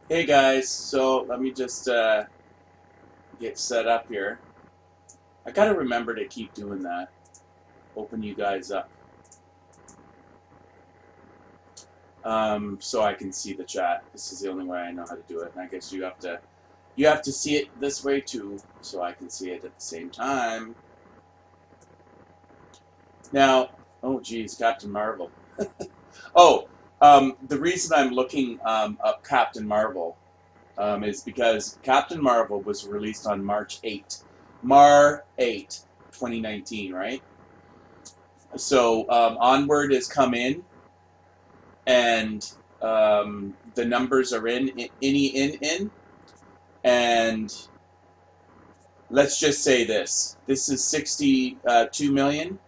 Hey guys, so let me just get set up here. I gotta remember to keep doing that. Open you guys up, so I can see the chat. This is the only way I know how to do it, and I guess you have to see it this way too, so I can see it at the same time. Now, oh geez, Captain Marvel. Oh, the reason I'm looking up Captain Marvel is because Captain Marvel was released on March 8th. Mar 8, 2019, right? So Onward has come in, and the numbers are in, and let's just say this: this is 62 million.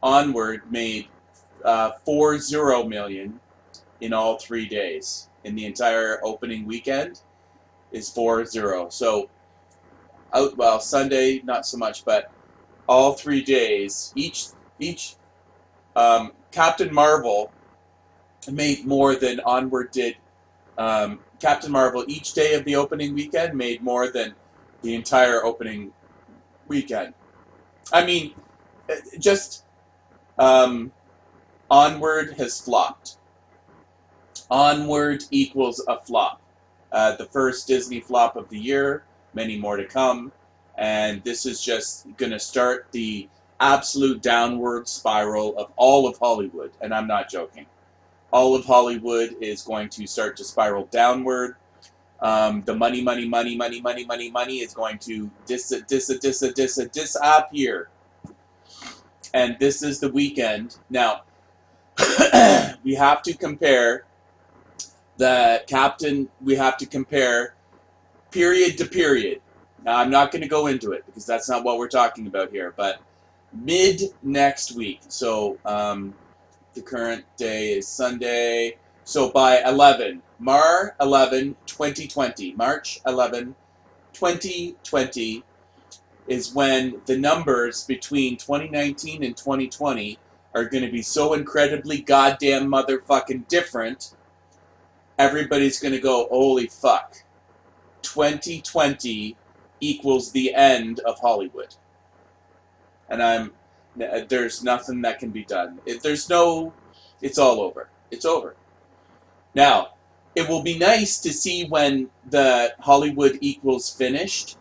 Onward made 40 million in all 3 days. In the entire opening weekend is 40. So well, Sunday not so much, but all 3 days each Captain Marvel made more than Onward did. Captain Marvel each day of the opening weekend made more than the entire opening weekend. I mean, just um, Onward has flopped. Onward equals a flop. The first Disney flop of the year, many more to come, and this is just going to start the absolute downward spiral of all of Hollywood, and I'm not joking. All of Hollywood is going to start to spiral downward. The money is going to disappear. And this is the weekend. Now, we have to compare we have to compare period to period. Now, I'm not going to go into it because that's not what we're talking about here, but mid next week. So, the current day is Sunday. So by 11, Mar 11, 2020, March 11, 2020 is when the numbers between 2019 and 2020 are going to be so incredibly goddamn motherfucking different. Everybody's going to go, holy fuck. 2020 equals the end of Hollywood. And there's nothing that can be done. It's all over. It's over. Now, it will be nice to see when the Hollywood equals finished,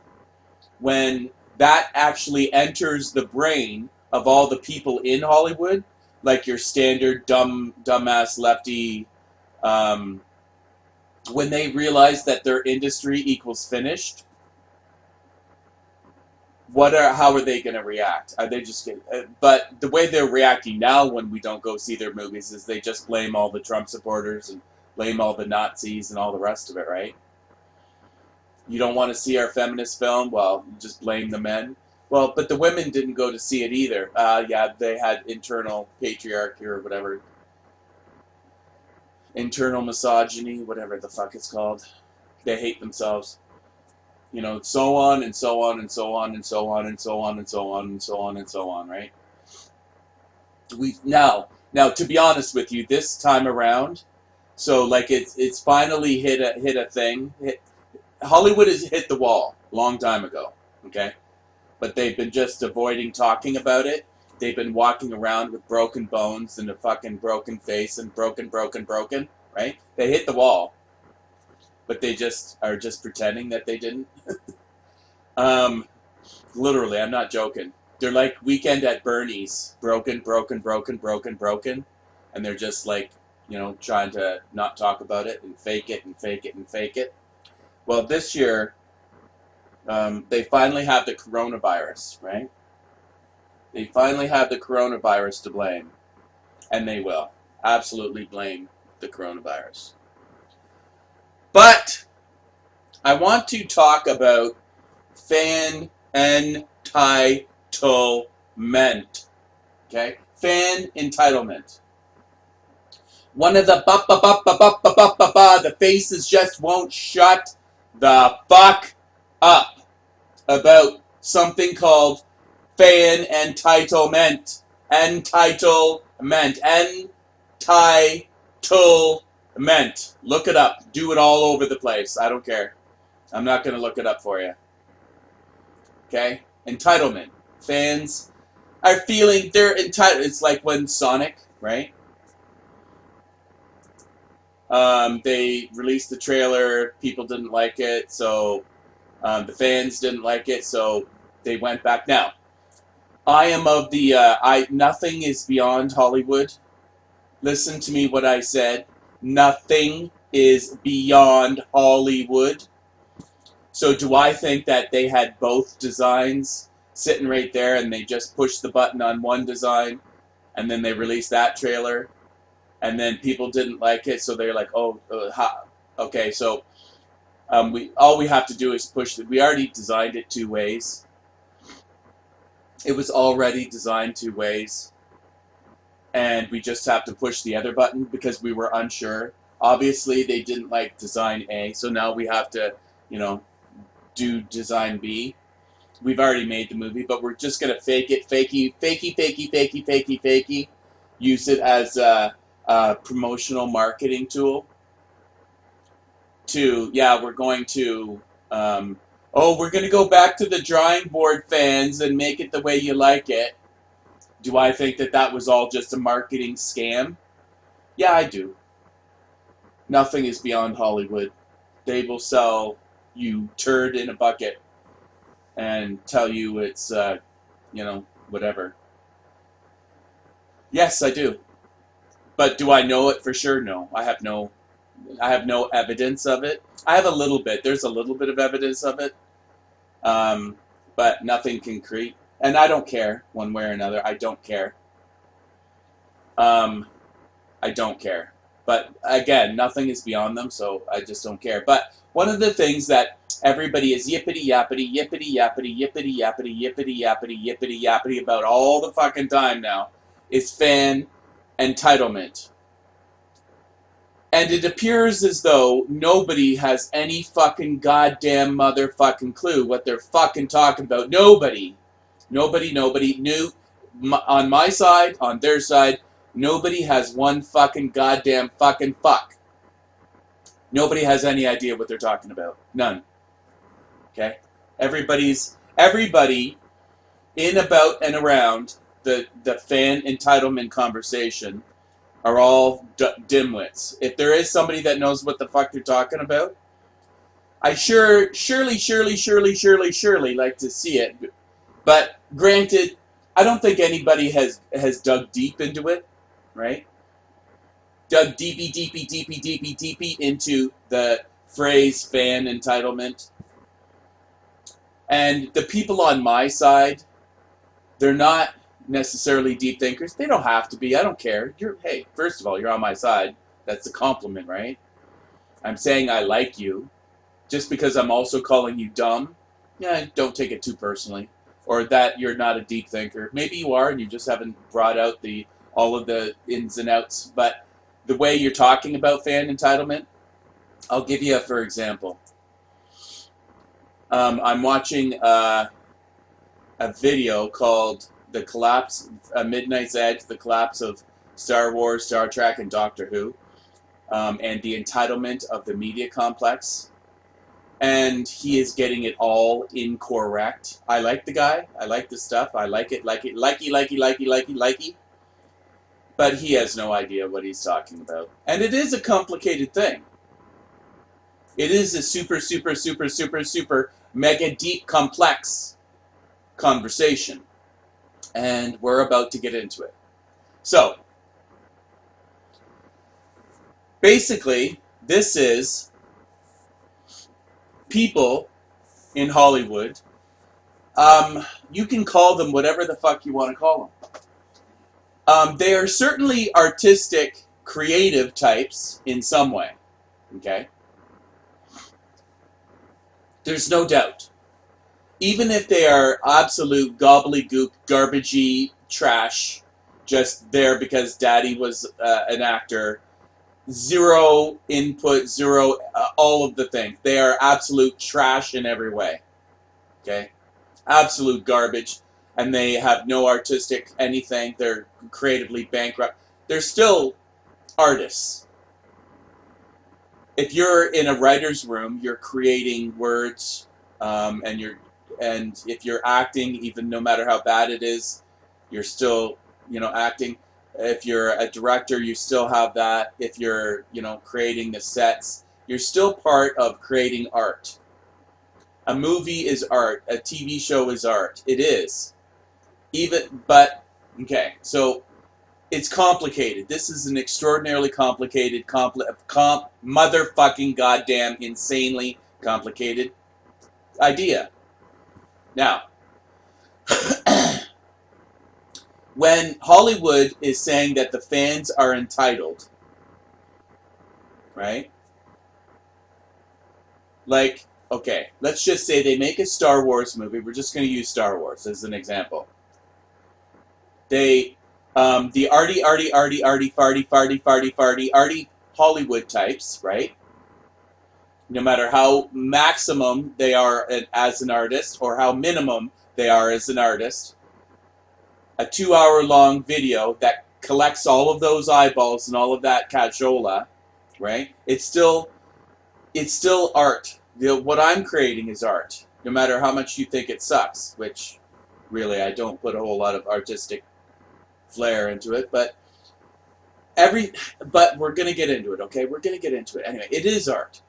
when that actually enters the brain of all the people in Hollywood, like your standard dumbass lefty, um, when they realize that their industry equals finished. How are they going to react? Are they just going but the way they're reacting now when we don't go see their movies is they just blame all the Trump supporters and blame all the Nazis and all the rest of it, right? You don't want to see our feminist film? Well, just blame the men. Well, but the women didn't go to see it either. Yeah, they had internal patriarchy or whatever. Internal misogyny, whatever the fuck it's called. They hate themselves. So on and so on and so on and so on and so on and so on and so on and so on, right? We now to be honest with you, this time around, so like it's finally hit a thing. Hollywood has hit the wall a long time ago, okay? But they've been just avoiding talking about it. They've been walking around with broken bones and a fucking broken face and broken, right? They hit the wall, but they just are just pretending that they didn't. Um, Literally, I'm not joking. They're like Weekend at Bernie's, broken, and they're just like, trying to not talk about it and fake it and fake it and fake it. Well, this year, they finally have the coronavirus, right? They finally have the coronavirus to blame, and they will absolutely blame the coronavirus. But I want to talk about fan entitlement. Okay? Fan entitlement. One of the faces just won't shut the fuck up about something called fan entitlement. Entitlement. Meant. Look it up. Do it all over the place. I don't care. I'm not going to look it up for you. Okay? Entitlement. Fans are feeling they're entitled. It's like when Sonic, right? They released the trailer. People didn't like it, so the fans didn't like it, so they went back. Now, I am of the nothing is beyond Hollywood. Listen to me what I said. Nothing is beyond Hollywood. So do I think that they had both designs sitting right there and they just pushed the button on one design and then they released that trailer and then people didn't like it, so they're like, oh, okay, so all we have to do is push it. We already designed it two ways. It was already designed two ways. And we just have to push the other button because we were unsure. Obviously, they didn't like design A, so now we have to, do design B. We've already made the movie, but we're just going to fake it, fakey, use it as a promotional marketing tool we're going to, we're going to go back to the drawing board, fans, and make it the way you like it. Do I think that was all just a marketing scam? Yeah, I do. Nothing is beyond Hollywood. They will sell you turd in a bucket and tell you it's, whatever. Yes, I do. But do I know it for sure? No. I have no evidence of it. I have a little bit. There's a little bit of evidence of it. But nothing concrete. And I don't care one way or another. I don't care. I don't care. But again, nothing is beyond them, so I just don't care. But one of the things that everybody is yippity-yappity about all the fucking time now is fan entitlement. And it appears as though nobody has any fucking goddamn motherfucking clue what they're fucking talking about. Nobody knew. On my side, on their side, nobody has one fucking goddamn fucking fuck. Nobody has any idea what they're talking about. None. Okay? Everybody in, about, and around the fan entitlement conversation are all dimwits. If there is somebody that knows what the fuck they're talking about, I surely like to see it. But granted, I don't think anybody has dug deep into it, right? Dug deepy into the phrase fan entitlement. And the people on my side, they're not necessarily deep thinkers. They don't have to be. I don't care. Hey, first of all, you're on my side. That's a compliment, right? I'm saying I like you. Just because I'm also calling you dumb, don't take it too personally. Or that you're not a deep thinker. Maybe you are, and you just haven't brought out all of the ins and outs. But the way you're talking about fan entitlement, I'll give you for example. I'm watching a video called The Collapse, Midnight's Edge, The Collapse of Star Wars, Star Trek, and Doctor Who, and the entitlement of the media complex. And he is getting it all incorrect. I like the guy. I like the stuff. I like it. Likey. But he has no idea what he's talking about. And it is a complicated thing. It is a super mega deep complex conversation. And we're about to get into it. So, basically, this is people in Hollywood. You can call them whatever the fuck you want to call them. They are certainly artistic, creative types in some way. Okay? There's no doubt. Even if they are absolute gobbledygook, garbagey trash, just there because daddy was an actor, zero input, zero, all of the things. They are absolute trash in every way. Okay? Absolute garbage. And they have no artistic anything. They're creatively bankrupt. They're still artists. if you're in a writer's room, you're creating words, and if you're acting, even no matter how bad it is, you're still, acting. If you're a director, you still have that. If you're, creating the sets, you're still part of creating art. A movie is art. A TV show is art. It is. But okay, so it's complicated. This is an extraordinarily complicated, motherfucking goddamn insanely complicated idea. Now, when Hollywood is saying that the fans are entitled, right? Like, okay, let's just say they make a Star Wars movie. We're just going to use Star Wars as an example. The arty Hollywood types, right? No matter how maximum they are as an artist or how minimum they are as an artist, a 2-hour-long video that collects all of those eyeballs and all of that cashola, right? It's still art. What I'm creating is art, no matter how much you think it sucks, which really I don't put a whole lot of artistic flair into it, but we're gonna get into it, okay? We're gonna get into it anyway. It is art.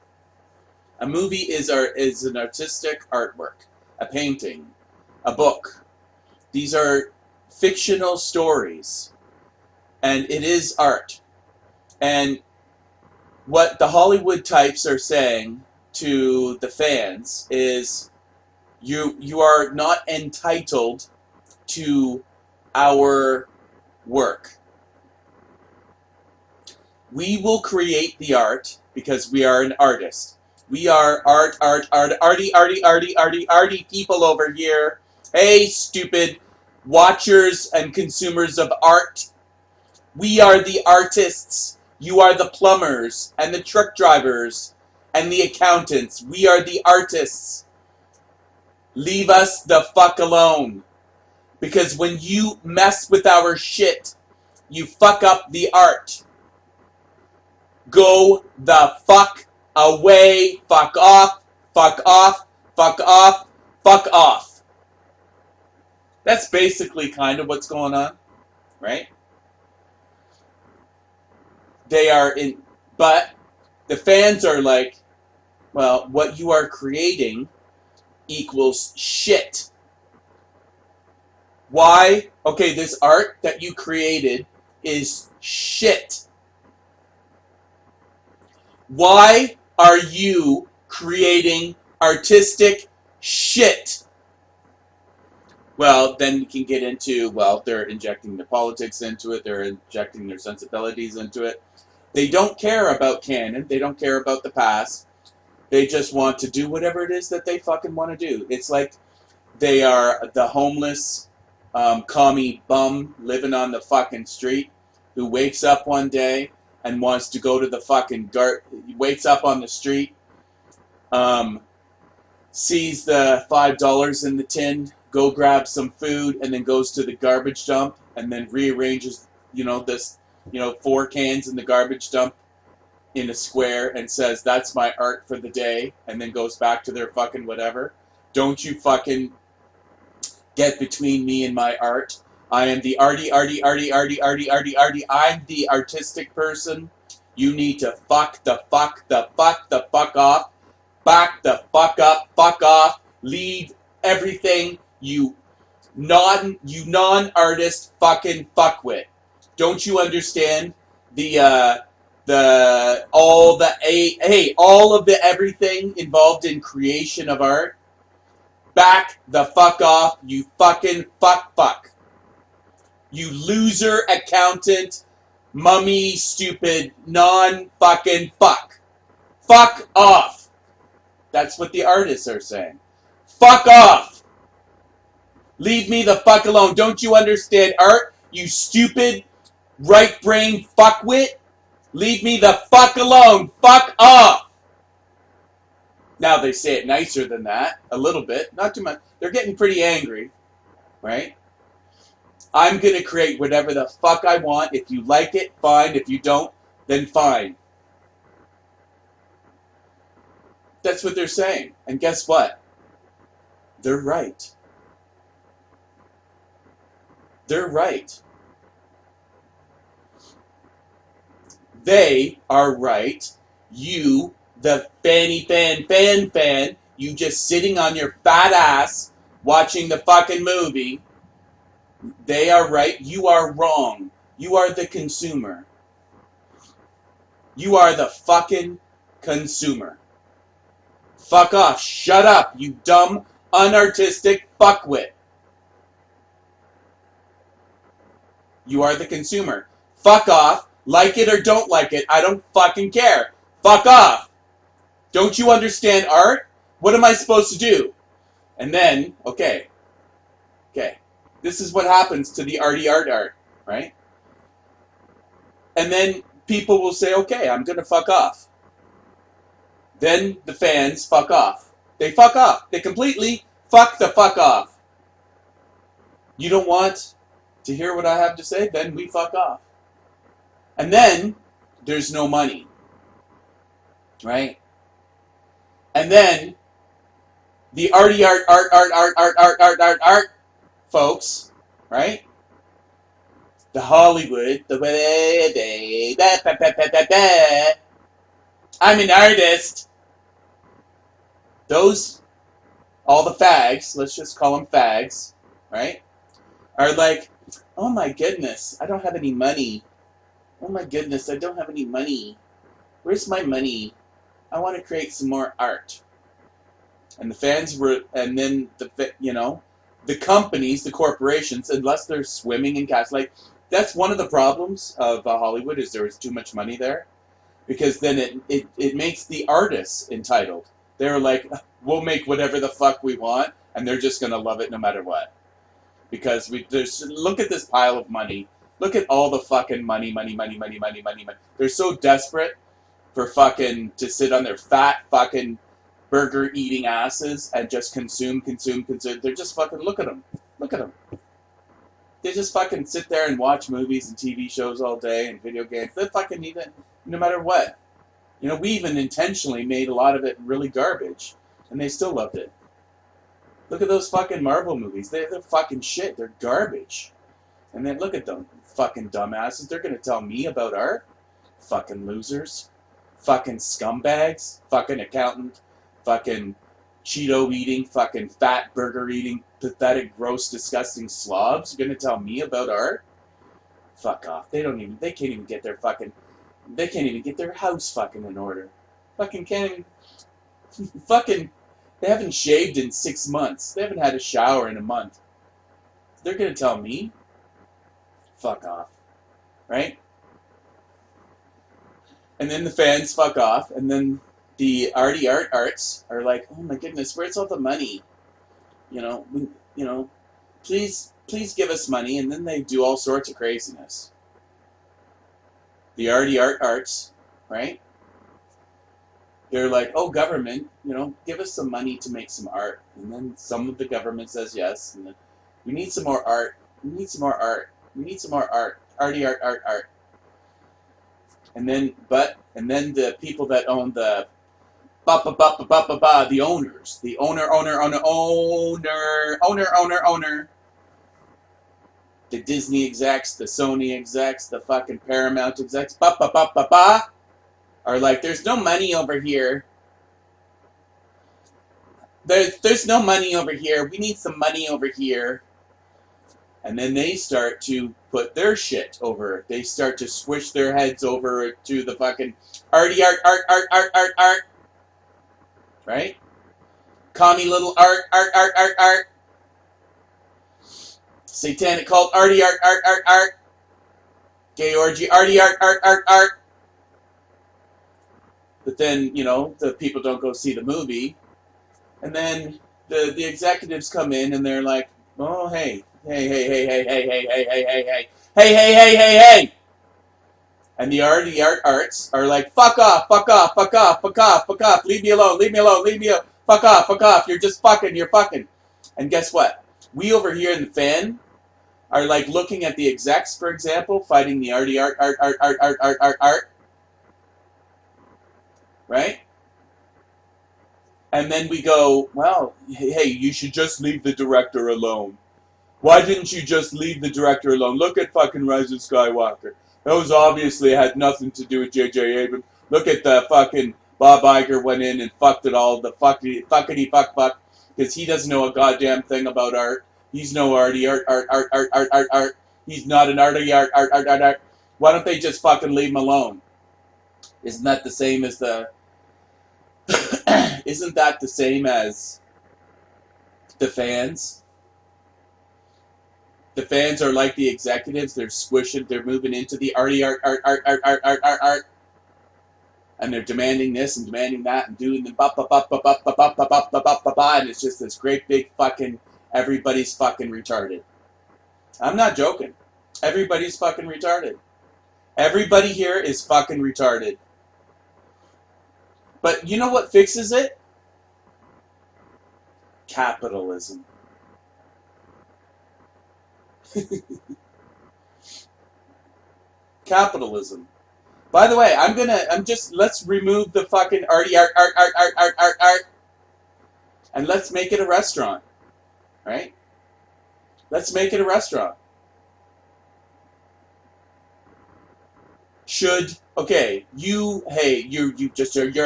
A movie is an artistic artwork, a painting, a book. These are fictional stories, and it is art. And what the Hollywood types are saying to the fans is, you are not entitled to our work. We will create the art because we are an artist. We are arty people over here. Hey, stupid watchers and consumers of art. We are the artists. You are the plumbers and the truck drivers and the accountants. We are the artists. Leave us the fuck alone. Because when you mess with our shit, you fuck up the art. Go the fuck away. Fuck off. Fuck off. Fuck off. Fuck off. That's basically kind of what's going on, right? But the fans are like, well, what you are creating equals shit. Why? Okay, this art that you created is shit. Why are you creating artistic shit? Well, then you can get into, they're injecting the politics into it, they're injecting their sensibilities into it. They don't care about canon, they don't care about the past. They just want to do whatever it is that they fucking want to do. It's like they are the homeless, commie bum living on the fucking street who wakes up one day and wants to go to the fucking wakes up on the street, sees the $5 in the tin, go grab some food, and then goes to the garbage dump and then rearranges, 4 cans in the garbage dump in a square and says, that's my art for the day, and then goes back to their fucking whatever. Don't you fucking get between me and my art. I am the arty. I'm the artistic person. You need to fuck the fuck off. Back the fuck up, fuck off. Leave everything, you non-artist fucking fuckwit. Don't you understand all of the everything involved in creation of art? Back the fuck off, you fucking fuck. You loser accountant, mummy, stupid, non-fucking fuck. Fuck off. That's what the artists are saying. Fuck off. Leave me the fuck alone. Don't you understand art, you stupid, right-brain fuckwit? Leave me the fuck alone. Fuck off. Now they say it nicer than that, a little bit, not too much. They're getting pretty angry, right? I'm going to create whatever the fuck I want. If you like it, fine. If you don't, then fine. That's what they're saying. And guess what? They're right. They're right. They are right. You, the fan, you just sitting on your fat ass watching the fucking movie. They are right. You are wrong. You are the consumer. You are the fucking consumer. Fuck off. Shut up, you dumb, unartistic fuckwit. You are the consumer. Fuck off. Like it or don't like it. I don't fucking care. Fuck off. Don't you understand art? What am I supposed to do? And then, okay. This is what happens to the arty art, right? And then people will say, okay, I'm going to fuck off. Then the fans fuck off. They fuck off. They completely fuck the fuck off. You don't want to hear what I have to say? Then we fuck off. And then there's no money. Right? And then the arty art folks, right? The Hollywood, I'm an artist. Those, all the fags, let's just call them fags, right? Are like, oh my goodness, I don't have any money. Oh my goodness, I don't have any money. Where's my money? I want to create some more art. And the fans were, and then the companies, the corporations, unless they're swimming in cash, like that's one of the problems of Hollywood is there is too much money there, because then it makes the artists entitled. They're like, we'll make whatever the fuck we want, and they're just gonna love it no matter what, because look at this pile of money. Look at all the fucking money. They're so desperate for fucking to sit on their fat fucking burger eating asses and just consume. They're just fucking, look at them. They just fucking sit there and watch movies and TV shows all day and video games. They fucking need it no matter what. We even intentionally made a lot of it really garbage, and they still loved it. Look at those fucking Marvel movies. They're fucking shit. They're garbage. And then look at them, fucking dumbasses. They're gonna tell me about art? Fucking losers. Fucking scumbags. Fucking accountant. Fucking Cheeto eating, fucking fat burger eating, pathetic, gross, disgusting slobs. You're gonna tell me about art? Fuck off. They can't even get their house fucking in order. Fucking can't even, fucking, they haven't shaved in 6 months. They haven't had a shower in a month. They're gonna tell me? Fuck off. Right? And then the fans fuck off, and then the arty arts are like, oh my goodness, where's all the money? Please give us money, and then they do all sorts of craziness. The arty arts, right? They're like, oh, government, give us some money to make some art. And then some of the government says yes, and then we need some more art. Arty art. And then the people that own the the owners, the owner, the Disney execs, the Sony execs, the fucking Paramount execs, are like, there's no money over here. There's no money over here. We need some money over here. And then they start to put their shit over. They start to squish their heads over to the fucking arty art. Right? Commie little art. Satanic cult, arty art. Gay orgy, arty art. But then, the people don't go see the movie. And then the executives come in and they're like, oh, hey. And the arty arts are like, fuck off. Leave me alone. Fuck off. You're fucking. And guess what? We over here in the fan are like looking at the execs, for example, fighting the arty art. Right? And then we go, well, hey, you should just leave the director alone. Why didn't you just leave the director alone? Look at fucking Rise of Skywalker. Those obviously had nothing to do with J.J. Abrams. Look at the fucking Bob Iger went in and fucked it all. The fuckity fuck, because he doesn't know a goddamn thing about art. He's no arty art. He's not an arty art. Why don't they just fucking leave him alone? Isn't that the same as the? Isn't that the same as the fans? The fans are like the executives. They're squishing. They're moving into the arty art. And they're demanding this and demanding that and doing the and it's just this great big fucking everybody's fucking retarded. I'm not joking. Everybody's fucking retarded. Everybody here is fucking retarded. But you know what fixes it? Capitalism. Capitalism. By the way, let's remove the fucking arty art, and let's make it a restaurant, right? Let's make it a restaurant. You're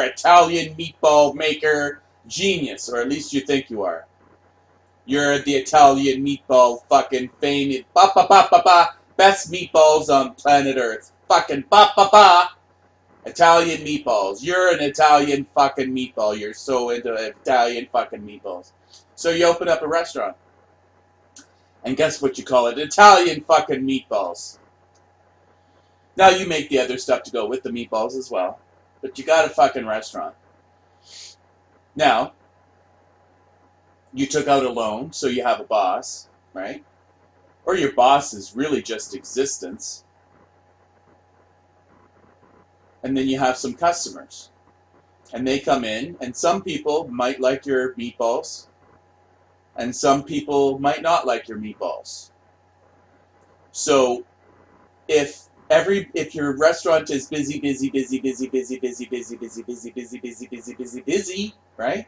Italian meatball maker genius, or at least you think you are. You're the Italian meatball fucking famous best meatballs on planet Earth. Fucking Italian meatballs. You're an Italian fucking meatball. You're so into Italian fucking meatballs. So you open up a restaurant. And guess what you call it? Italian fucking meatballs. Now you make the other stuff to go with the meatballs as well. But you got a fucking restaurant. Now, you took out a loan, so you have a boss, right? Or your boss is really just existence. And then you have some customers. And they come in, and some people might like your meatballs, and some people might not like your meatballs. So if your restaurant is busy, right?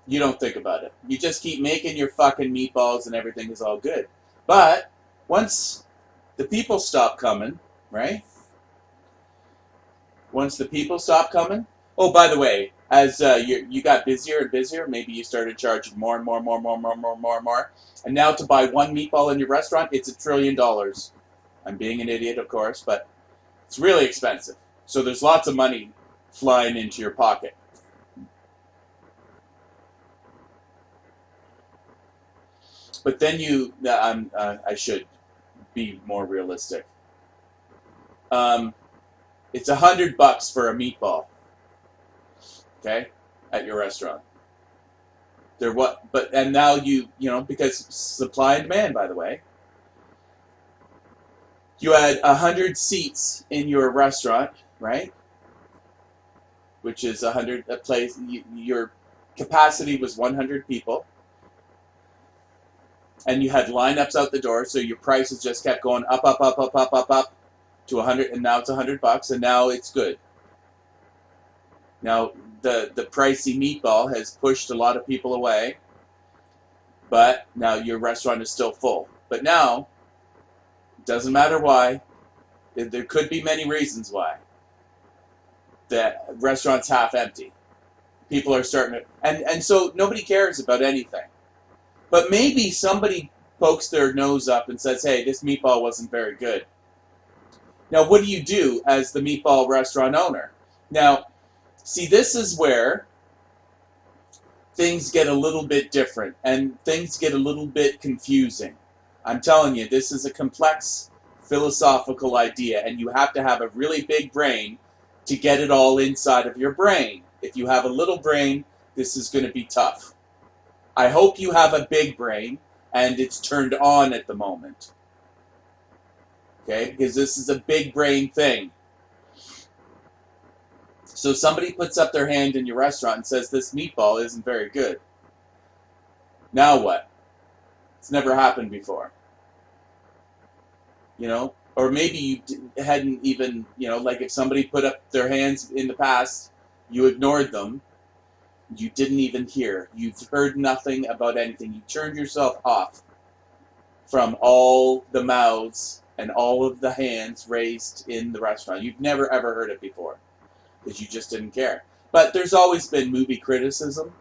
You don't think about it. You just keep making your fucking meatballs and everything is all good. But once the people stop coming, right? Once the people stop coming, oh, by the way, as you got busier and busier, maybe you started charging more and more. And now to buy one meatball in your restaurant, it's $1 trillion. I'm being an idiot, of course, but it's really expensive. So there's lots of money flying into your pocket. But then I should be more realistic. It's $100 for a meatball. Okay, at your restaurant. And now because supply and demand, by the way. You had 100 seats in your restaurant, right? Which is 100 a place. Your capacity was 100 people. And you had lineups out the door, so your prices just kept going up to 100, and now it's $100, and now it's good. Now the pricey meatball has pushed a lot of people away, but now your restaurant is still full. But now, it doesn't matter why. There could be many reasons why. The restaurant's half empty. People are starting to, and so nobody cares about anything. But maybe somebody pokes their nose up and says, hey, this meatball wasn't very good. Now, what do you do as the meatball restaurant owner? Now, see, this is where things get a little bit different and things get a little bit confusing. I'm telling you, this is a complex philosophical idea, and you have to have a really big brain to get it all inside of your brain. If you have a little brain, this is going to be tough. I hope you have a big brain and it's turned on at the moment. Okay? Because this is a big brain thing. So somebody puts up their hand in your restaurant and says, this meatball isn't very good. Now what? It's never happened before. Or maybe you hadn't even, like if somebody put up their hands in the past, you ignored them. You didn't even hear. You've heard nothing about anything. You turned yourself off from all the mouths and all of the hands raised in the restaurant. You've never ever heard it before because you just didn't care. But there's always been movie criticism.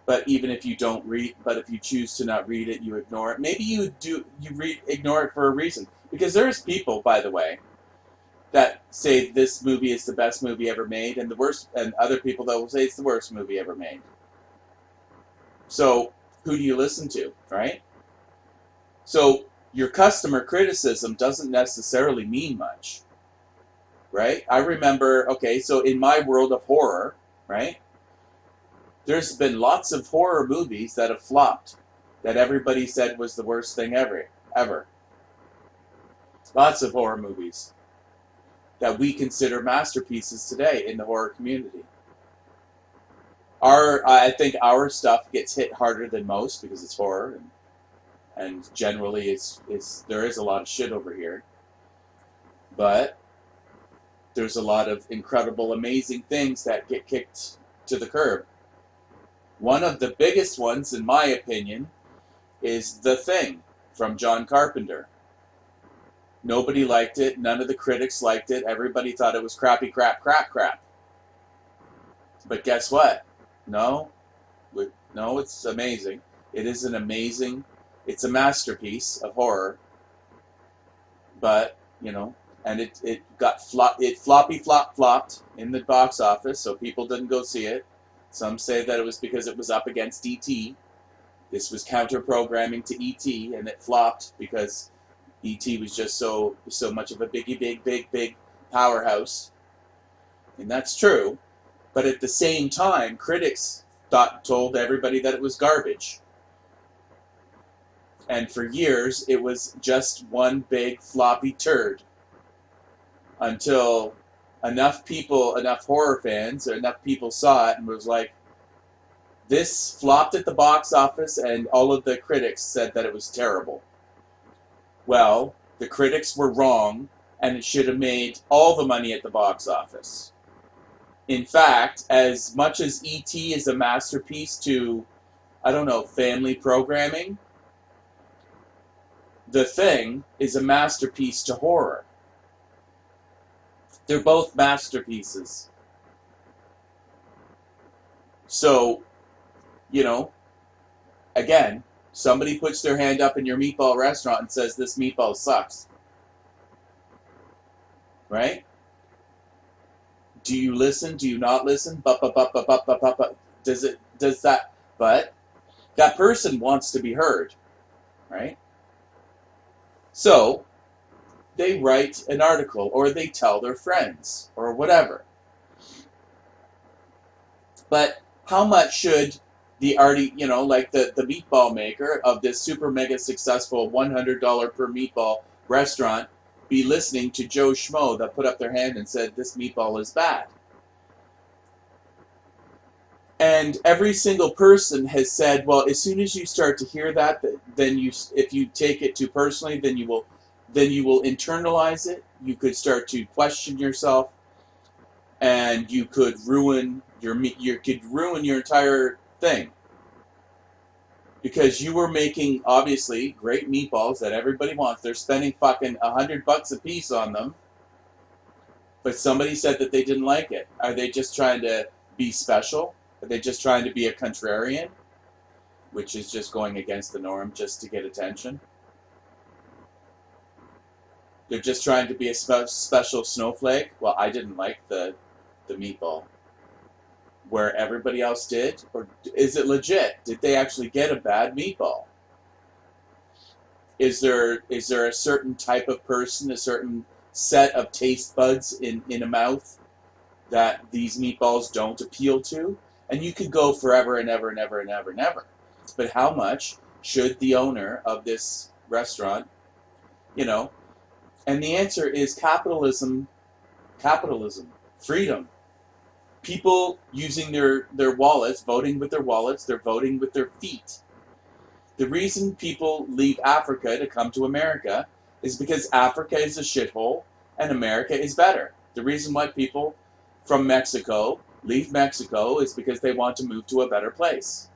But even if you don't read, but if you choose to not read it, you ignore it. Maybe you do. Ignore it for a reason. Because there's people, by the way, that say this movie is the best movie ever made, and the worst, and other people that will say it's the worst movie ever made. So who do you listen to, right? So your customer criticism doesn't necessarily mean much, right? I remember, okay, so in my world of horror, right, there's been lots of horror movies that have flopped, that everybody said was the worst thing ever. Lots of horror movies that we consider masterpieces today in the horror community. I think our stuff gets hit harder than most because it's horror, and generally there is a lot of shit over here. But there's a lot of incredible, amazing things that get kicked to the curb. One of the biggest ones, in my opinion, is The Thing from John Carpenter. Nobody liked it. None of the critics liked it. Everybody thought it was crappy crap. But guess what? No, it's amazing. It is an amazing, it's a masterpiece of horror. But, and it flopped in the box office, so people didn't go see it. Some say that it was because it was up against E.T. This was counter-programming to E.T., and it flopped because E.T. was just so much of a big powerhouse. And that's true. But at the same time, critics told everybody that it was garbage. And for years, it was just one big floppy turd. Until enough horror fans, or enough people saw it and was like, this flopped at the box office, and all of the critics said that it was terrible. Well, the critics were wrong, and it should have made all the money at the box office. In fact, as much as E.T. is a masterpiece to, family programming, The Thing is a masterpiece to horror. They're both masterpieces. So, again, somebody puts their hand up in your meatball restaurant and says, this meatball sucks. Right? Do you listen? Do you not listen? But that person wants to be heard. Right? So, they write an article, or they tell their friends, or whatever. But how much should the the meatball maker of this super mega successful $100 per meatball restaurant be listening to Joe Schmo that put up their hand and said, this meatball is bad? And every single person has said, well, as soon as you start to hear that, then if you take it too personally, then you will internalize it. You could start to question yourself, and you could ruin your entire thing, because you were making obviously great meatballs that everybody wants. They're spending fucking $100 a piece on them, but somebody said that they didn't like it. Are they just trying to be special? Are they just trying to be a contrarian, which is just going against the norm just to get attention? They're just trying to be a special snowflake. Well, I didn't like the meatball, where everybody else did? Or is it legit? Did they actually get a bad meatball? Is there a certain type of person, a certain set of taste buds in a mouth that these meatballs don't appeal to? And you could go forever and ever and ever and ever and ever. But how much should the owner of this restaurant, And the answer is capitalism, freedom. People using their wallets, voting with their wallets, they're voting with their feet. The reason people leave Africa to come to America is because Africa is a shithole and America is better. The reason why people from Mexico leave Mexico is because they want to move to a better place.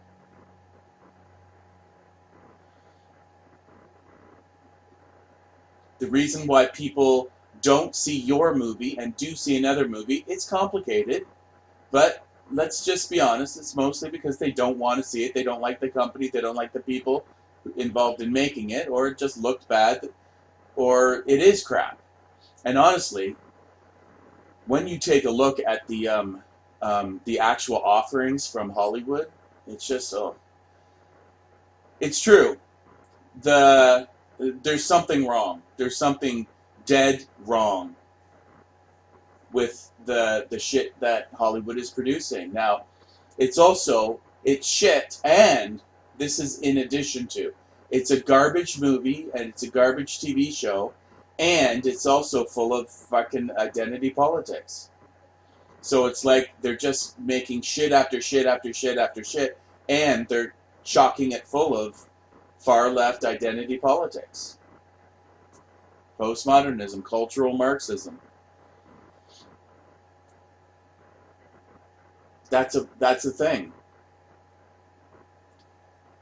The reason why people don't see your movie and do see another movie, it's complicated, but let's just be honest, it's mostly because they don't want to see it, they don't like the company, they don't like the people involved in making it, or it just looked bad, or it is crap. And honestly, when you take a look at the actual offerings from Hollywood, it's just it's true. The there's something wrong. There's something dead wrong with the shit that Hollywood is producing. Now, it's shit, and this is in addition to. It's a garbage movie and it's a garbage TV show, and it's also full of fucking identity politics. So it's like they're just making shit after shit after shit after shit, and they're chalking it full of far left identity politics, postmodernism, cultural Marxism. That's a thing.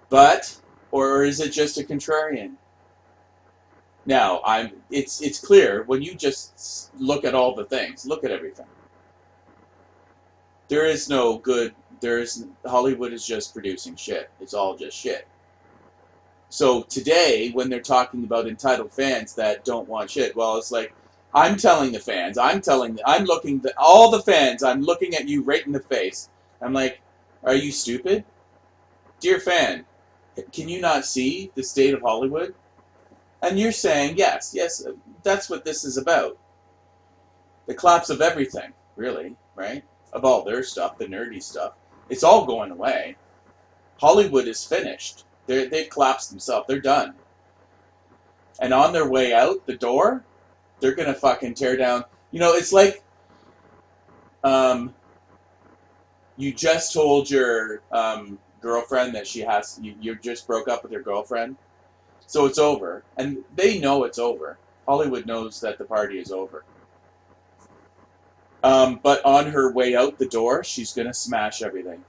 But or is it just a contrarian? Now it's clear when you just look at all the things, look at everything. There is no good. There is Hollywood is just producing shit. It's all just shit. So today, when they're talking about entitled fans that don't want shit, well, it's like I'm telling the fans, I'm looking at all the fans, I'm looking at you right in the face. I'm like, are you stupid, dear fan? Can you not see the state of Hollywood? And you're saying yes, yes, that's what this is about. The collapse of everything, really, right? Of all their stuff, the nerdy stuff. It's all going away. Hollywood is finished. They've collapsed themselves. They're done. And on their way out the door, they're going to fucking tear down. You know, it's like you just told your girlfriend that you just broke up with your girlfriend. So it's over. And they know it's over. Hollywood knows that the party is over. But on her way out the door, she's going to smash everything.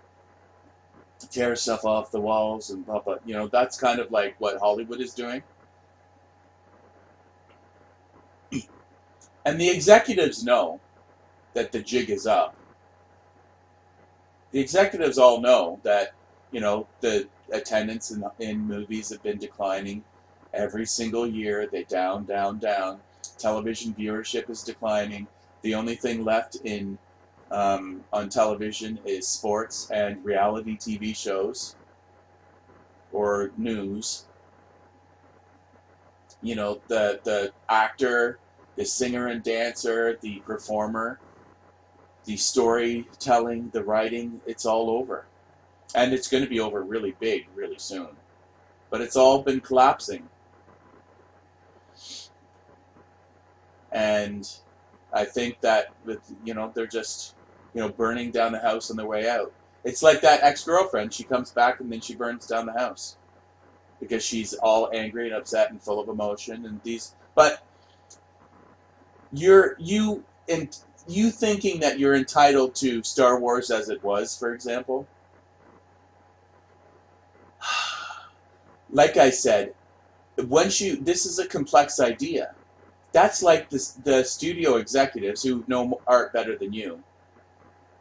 Tear stuff off the walls and blah, blah. You know, that's kind of like what Hollywood is doing. And the executives know that the jig is up. The executives all know that, you know, the attendance in movies have been declining every single year. They down, down, down. Television viewership is declining. The only thing left on television is sports and reality TV shows or news. You know, the actor, the singer and dancer, the performer, the storytelling, the writing, it's all over. And it's going to be over really big, really soon. But it's all been collapsing. And I think that they're just, burning down the house on their way out. It's like that ex-girlfriend. She comes back and then she burns down the house because she's all angry and upset and full of emotion but you thinking that you're entitled to Star Wars as it was, for example. Like I said, this is a complex idea. That's like the studio executives who know art better than you,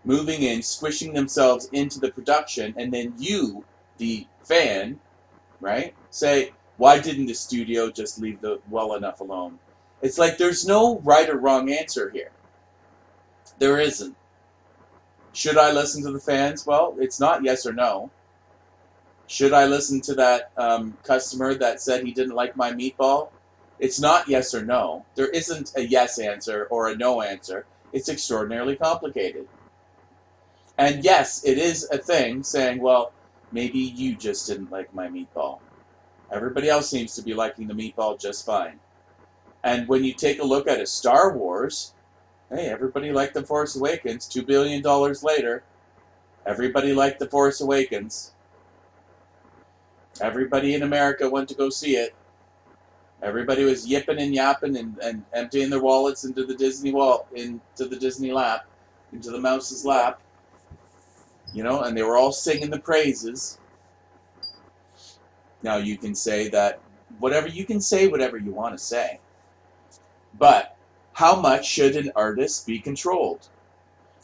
moving in, squishing themselves into the production, and then you, the fan, right, say, why didn't the studio just leave the well enough alone? It's like there's no right or wrong answer here. There isn't. Should I listen to the fans? Well, it's not yes or no. Should I listen to that customer that said he didn't like my meatball? It's not yes or no. There isn't a yes answer or a no answer. It's extraordinarily complicated. And yes, it is a thing saying, well, maybe you just didn't like my meatball. Everybody else seems to be liking the meatball just fine. And when you take a look at a Star Wars, hey, everybody liked The Force Awakens. $2 billion later, everybody liked The Force Awakens. Everybody in America went to go see it. Everybody was yipping and yapping and emptying their wallets into the Disney lap, into the mouse's lap. and they were all singing the praises. Now you can say that you can say whatever you want to say, but how much should an artist be controlled?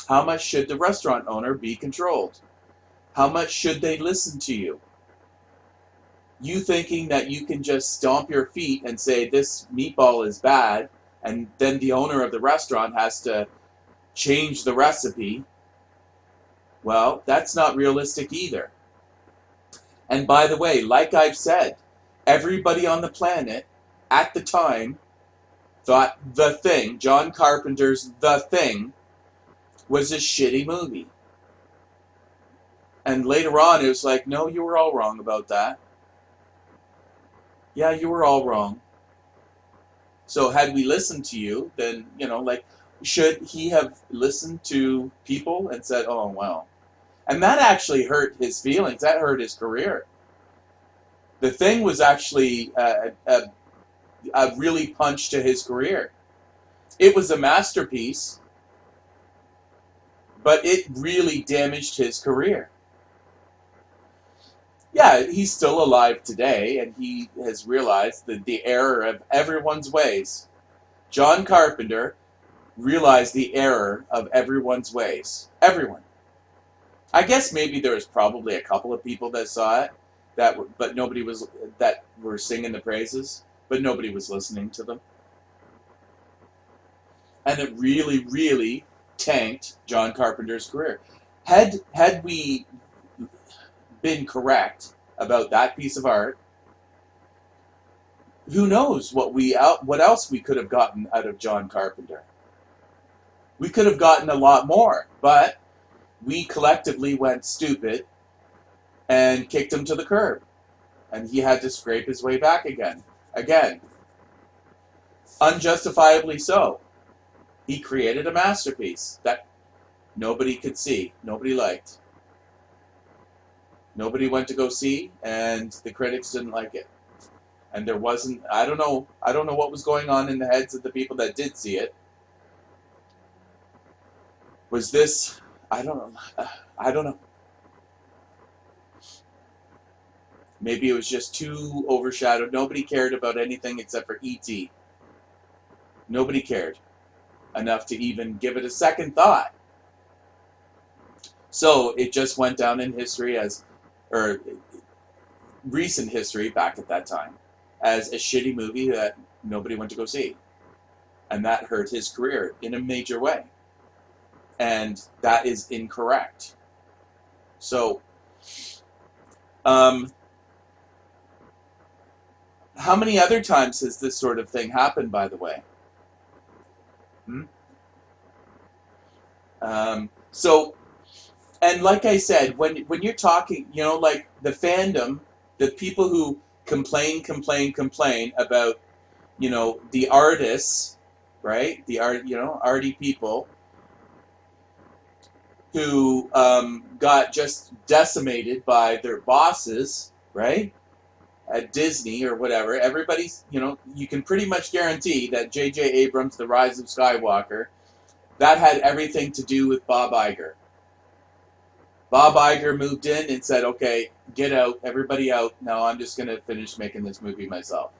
How much should the restaurant owner be controlled? How much should they listen to you? You thinking that you can just stomp your feet and say this meatball is bad, and then the owner of the restaurant has to change the recipe, well, that's not realistic either. And by the way, like I've said, everybody on the planet at the time thought The Thing, John Carpenter's The Thing, was a shitty movie. And later on, it was like, no, you were all wrong about that. Yeah, you were all wrong. So had we listened to you, then, should he have listened to people and said, oh, well. And that actually hurt his feelings. That hurt his career. The Thing was actually a really punch to his career. It was a masterpiece, but it really damaged his career. Yeah, he's still alive today, and he has realized the error of everyone's ways. John Carpenter realized the error of everyone's ways. Everyone. I guess maybe there was probably a couple of people that saw it, but nobody was that were singing the praises, but nobody was listening to them, and it really, really tanked John Carpenter's career. Had we been correct about that piece of art, who knows what else we could have gotten out of John Carpenter? We could have gotten a lot more, but we collectively went stupid and kicked him to the curb, and he had to scrape his way back again, unjustifiably so. He created a masterpiece that nobody could see, nobody liked. Nobody went to go see, and the critics didn't like it. And there wasn't, I don't know what was going on in the heads of the people that did see it. Was this, I don't know. Maybe it was just too overshadowed. Nobody cared about anything except for E.T. Nobody cared enough to even give it a second thought. So it just went down in history or recent history back at that time, as a shitty movie that nobody went to go see. And that hurt his career in a major way. And that is incorrect. So, how many other times has this sort of thing happened, by the way? And like I said, when you're talking, like the fandom, the people who complain about, the artists, right? The arty people who got just decimated by their bosses, right? At Disney or whatever. Everybody's, you can pretty much guarantee that J.J. Abrams' The Rise of Skywalker, that had everything to do with Bob Iger. Bob Iger moved in and said, okay, get out, everybody out. Now I'm just going to finish making this movie myself.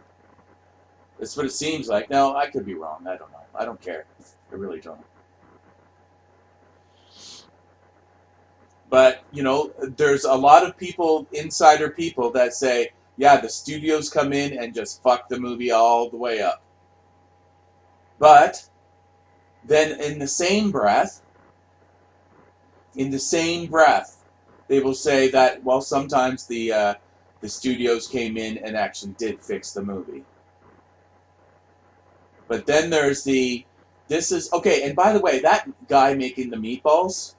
That's what it seems like. Now, I could be wrong. I don't know. I don't care. I really don't. But, there's a lot of people, insider people, that say, yeah, the studios come in and just fuck the movie all the way up. But then in the same breath, they will say that, well, sometimes the studios came in and actually did fix the movie. But then there's okay, and by the way, that guy making the meatballs,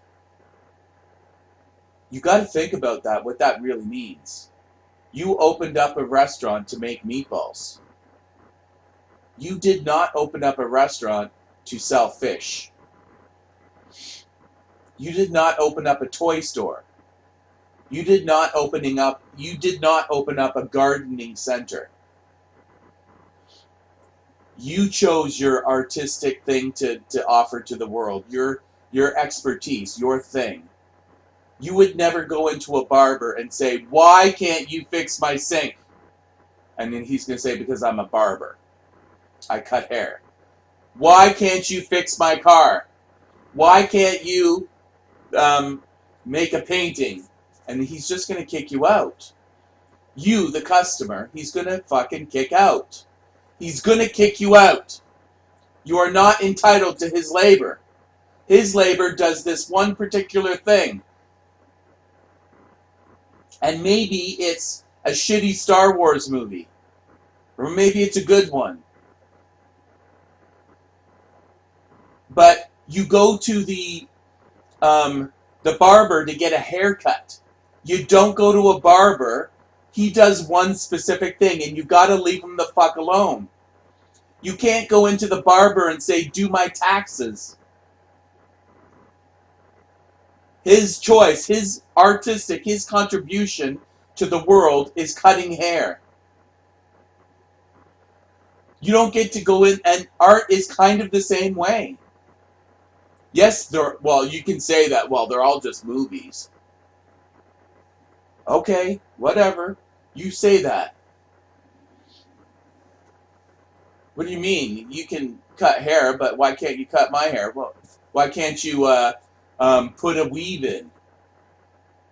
you got to think about that, what that really means. You opened up a restaurant to make meatballs. You did not open up a restaurant to sell fish. You did not open up a toy store. You did not open up a gardening center. You chose your artistic thing to offer to the world, your expertise, your thing. You would never go into a barber and say, "Why can't you fix my sink?" And then he's going to say, "Because I'm a barber. I cut hair." "Why can't you fix my car? Why can't you um, make a painting?" And he's just going to kick you out. You, the customer, he's going to fucking kick out. He's going to kick you out. You are not entitled to his labor. His labor does this one particular thing. And maybe it's a shitty Star Wars movie. Or maybe it's a good one. But you go to the barber to get a haircut. You don't go to a barber. He does one specific thing, and you gotta leave him the fuck alone. You can't go into the barber and say, "Do my taxes." His choice, his artistic, his contribution to the world is cutting hair. You don't get to go in, and art is kind of the same way. Yes, well, you can say that, well, they're all just movies. Okay, whatever. You say that. What do you mean? You can cut hair, but why can't you cut my hair? Well, why can't you put a weave in?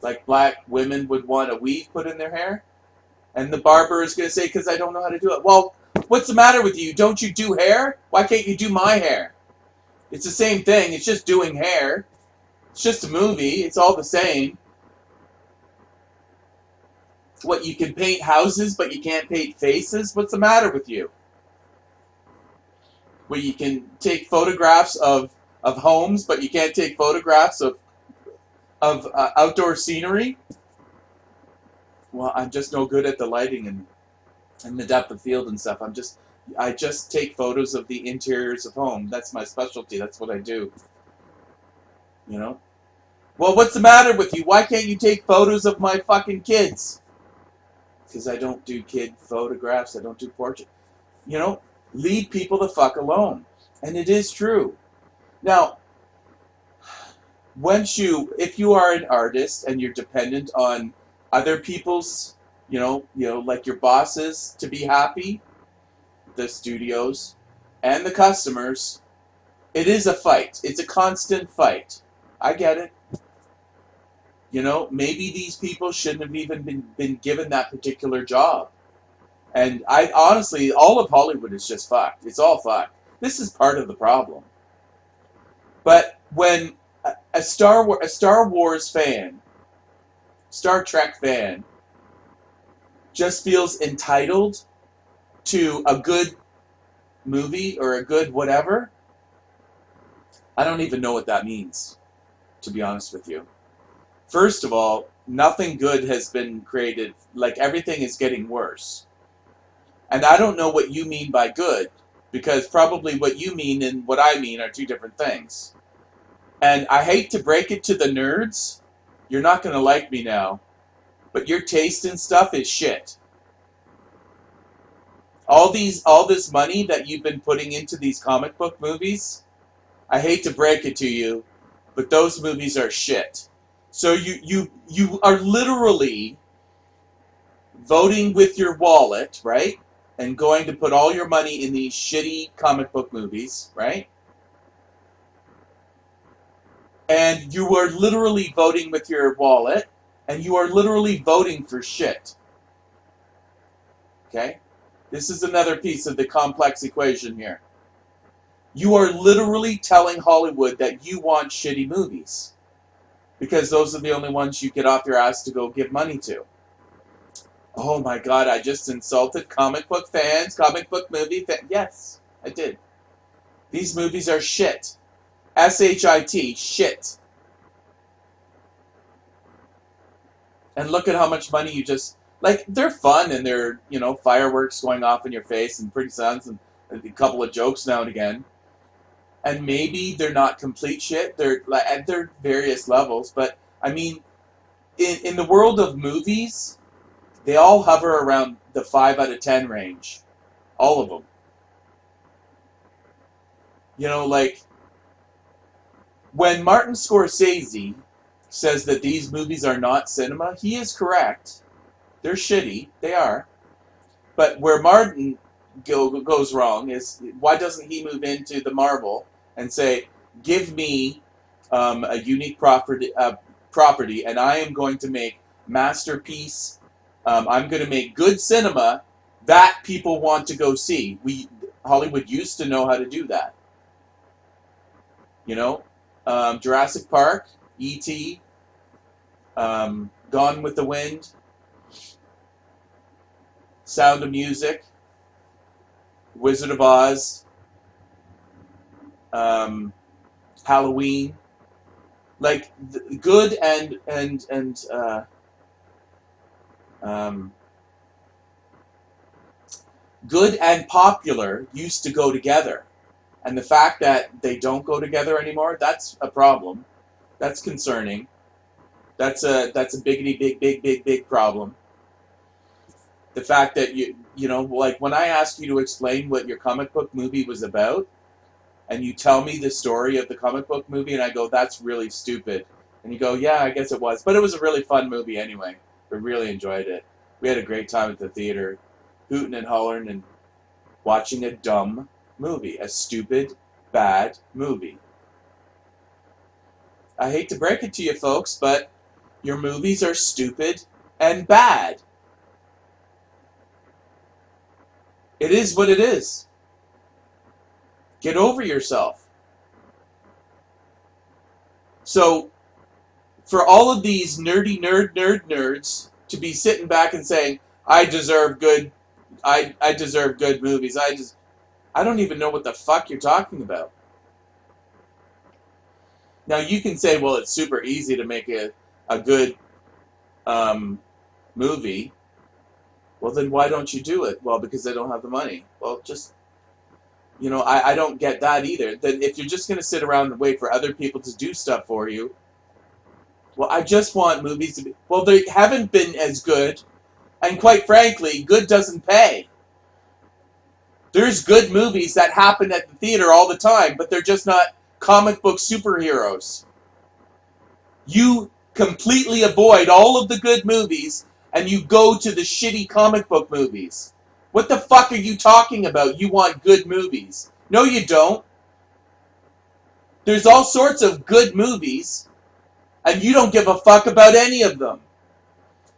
Like black women would want a weave put in their hair? And the barber is going to say, "Because I don't know how to do it." Well, what's the matter with you? Don't you do hair? Why can't you do my hair? It's the same thing. It's just doing hair. It's just a movie. It's all the same. What, you can paint houses, but you can't paint faces? What's the matter with you? Where you can take photographs of homes, but you can't take photographs of outdoor scenery? Well, I'm just no good at the lighting and the depth of field and stuff. I just take photos of the interiors of home. That's my specialty. That's what I do. You know? Well, what's the matter with you? Why can't you take photos of my fucking kids? Because I don't do kid photographs. I don't do portraits. You know? Leave people the fuck alone. And it is true. Now, if you are an artist and you're dependent on other people's, like your bosses to be happy, the studios, and the customers, it is a fight. It's a constant fight. I get it. Maybe these people shouldn't have even been given that particular job. And I honestly, all of Hollywood is just fucked. It's all fucked. This is part of the problem. But when a Star Wars fan, Star Trek fan, just feels entitled to a good movie or a good whatever, I don't even know what that means, to be honest with you. First of all, nothing good has been created. Like, everything is getting worse. And I don't know what you mean by good, because probably what you mean and what I mean are two different things. And I hate to break it to the nerds, you're not going to like me now, but your taste in stuff is shit. All this money that you've been putting into these comic book movies, I hate to break it to you, but those movies are shit. So you are literally voting with your wallet, right? And going to put all your money in these shitty comic book movies, right? And you are literally voting with your wallet, and you are literally voting for shit. Okay? This is another piece of the complex equation here. You are literally telling Hollywood that you want shitty movies, because those are the only ones you get off your ass to go give money to. Oh my god, I just insulted comic book fans, comic book movie fans. Yes, I did. These movies are shit. S-H-I-T, shit. And look at how much money you just... Like, they're fun, and they're, fireworks going off in your face, and pretty sounds, and a couple of jokes now and again. And maybe they're not complete shit. They're at their various levels. But, I mean, in the world of movies, they all hover around the 5 out of 10 range. All of them. Like, when Martin Scorsese says that these movies are not cinema, he is correct. They're shitty. They are. But where Martin goes wrong is, why doesn't he move into the Marvel and say, give me a unique property, and I am going to make masterpiece. I'm going to make good cinema that people want to go see. Hollywood used to know how to do that. You know, Jurassic Park, E.T., Gone with the Wind, Sound of Music, Wizard of Oz, Halloween, like good good and popular used to go together, and the fact that they don't go together anymore, that's a problem. That's concerning. That's a biggity big problem. The fact that you know, like when I ask you to explain what your comic book movie was about, and you tell me the story of the comic book movie, and I go, that's really stupid. And you go, yeah, I guess it was. But it was a really fun movie anyway. We really enjoyed it. We had a great time at the theater, hooting and hollering and watching a dumb movie. A stupid, bad movie. I hate to break it to you folks, but your movies are stupid and bad. It is what it is. Get over yourself. So, for all of these nerds to be sitting back and saying, I deserve good movies. I don't even know what the fuck you're talking about. Now you can say, well, it's super easy to make a good movie. Well, then why don't you do it? Well, because they don't have the money. Well, just, you know, I don't get that either. Then if you're just going to sit around and wait for other people to do stuff for you, well, I just want movies to be... Well, they haven't been as good, and quite frankly, good doesn't pay. There's good movies that happen at the theater all the time, but they're just not comic book superheroes. You completely avoid all of the good movies, and you go to the shitty comic book movies. What the fuck are you talking about? You want good movies. No, you don't. There's all sorts of good movies, and you don't give a fuck about any of them.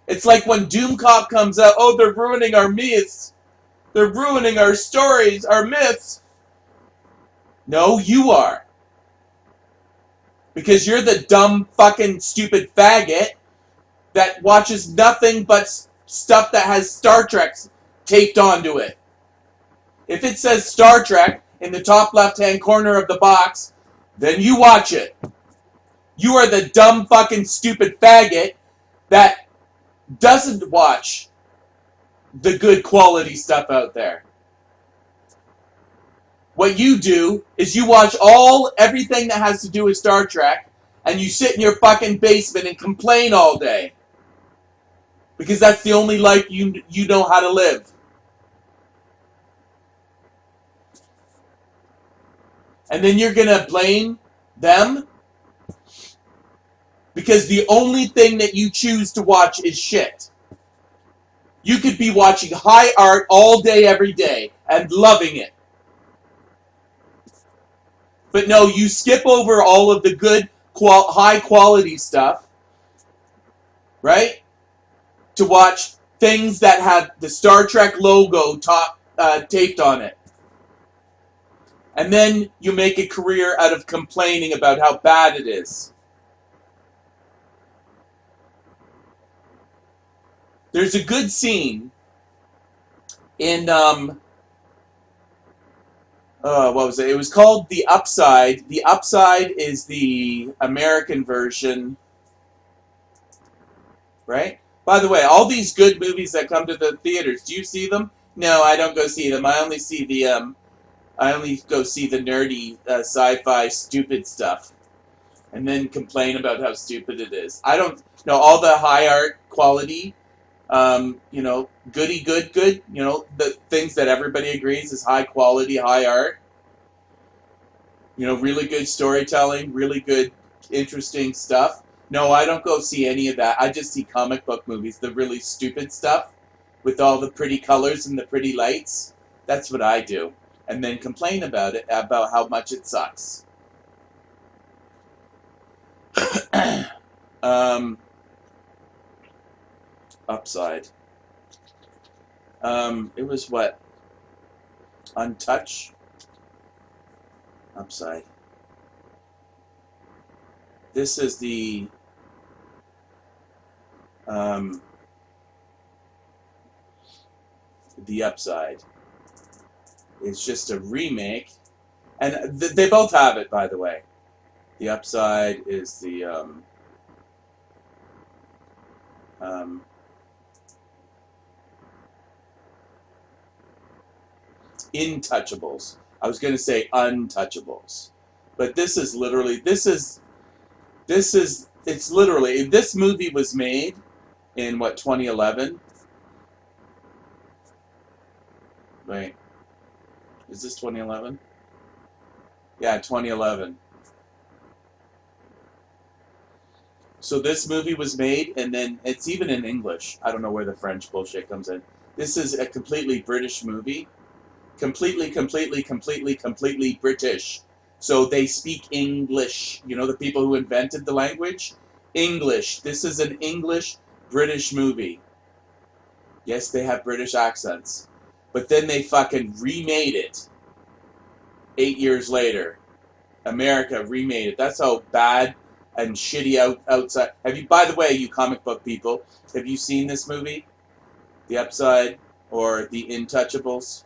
It's like when Doom Cop comes out, oh, they're ruining our myths. They're ruining our stories, our myths. No, you are. Because you're the dumb, fucking, stupid faggot that watches nothing but stuff that has Star Trek taped onto it. If it says Star Trek in the top left-hand corner of the box, then you watch it. You are the dumb, fucking, stupid faggot that doesn't watch the good quality stuff out there. What you do is you watch everything that has to do with Star Trek, and you sit in your fucking basement and complain all day. Because that's the only life you know how to live. And then you're going to blame them? Because the only thing that you choose to watch is shit. You could be watching high art all day, every day, and loving it. But no, you skip over all of the good, high quality stuff, right? To watch things that have the Star Trek logo taped on it. And then you make a career out of complaining about how bad it is. There's a good scene in, what was it? It was called The Upside. The Upside is the American version, right? By the way, all these good movies that come to the theaters, do you see them? No, I don't go see them. I only see I only go see the nerdy sci-fi stupid stuff, and then complain about how stupid it is. I don't know all the high art quality. You know, good, you know, the things that everybody agrees is high quality, high art. You know, really good storytelling, really good, interesting stuff. No, I don't go see any of that. I just see comic book movies, the really stupid stuff with all the pretty colors and the pretty lights. That's what I do. And then complain about it, about how much it sucks. um, Upside. It was what? Untouched? Upside. This is um, the Upside. It's just a remake, and they both have it, by the way. The Upside is the um, Intouchables. I was going to say Untouchables, but this is literally it's literally this movie was made in what 2011. Wait, is this 2011? Yeah, 2011. So this movie was made, and then it's even in English. I don't know where the French bullshit comes in. This is a completely British movie. Completely British. So they speak English. You know, the people who invented the language? English. This is an English British movie. Yes, they have British accents. But then they fucking remade it 8 years later. America remade it. That's how bad and shitty outside. Have you, by the way, you comic book people, have you seen this movie? The Upside or The Intouchables?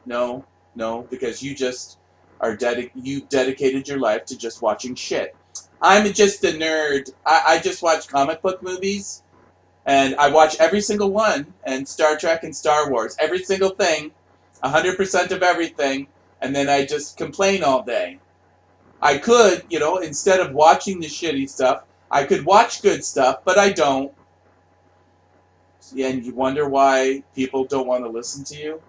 No, no, because you just are you dedicated your life to just watching shit. I'm just a nerd. I just watch comic book movies, and I watch every single one, and Star Trek and Star Wars, every single thing, 100% of everything, and then I just complain all day. I could, you know, instead of watching the shitty stuff, I could watch good stuff, but I don't. And you wonder why people don't want to listen to you?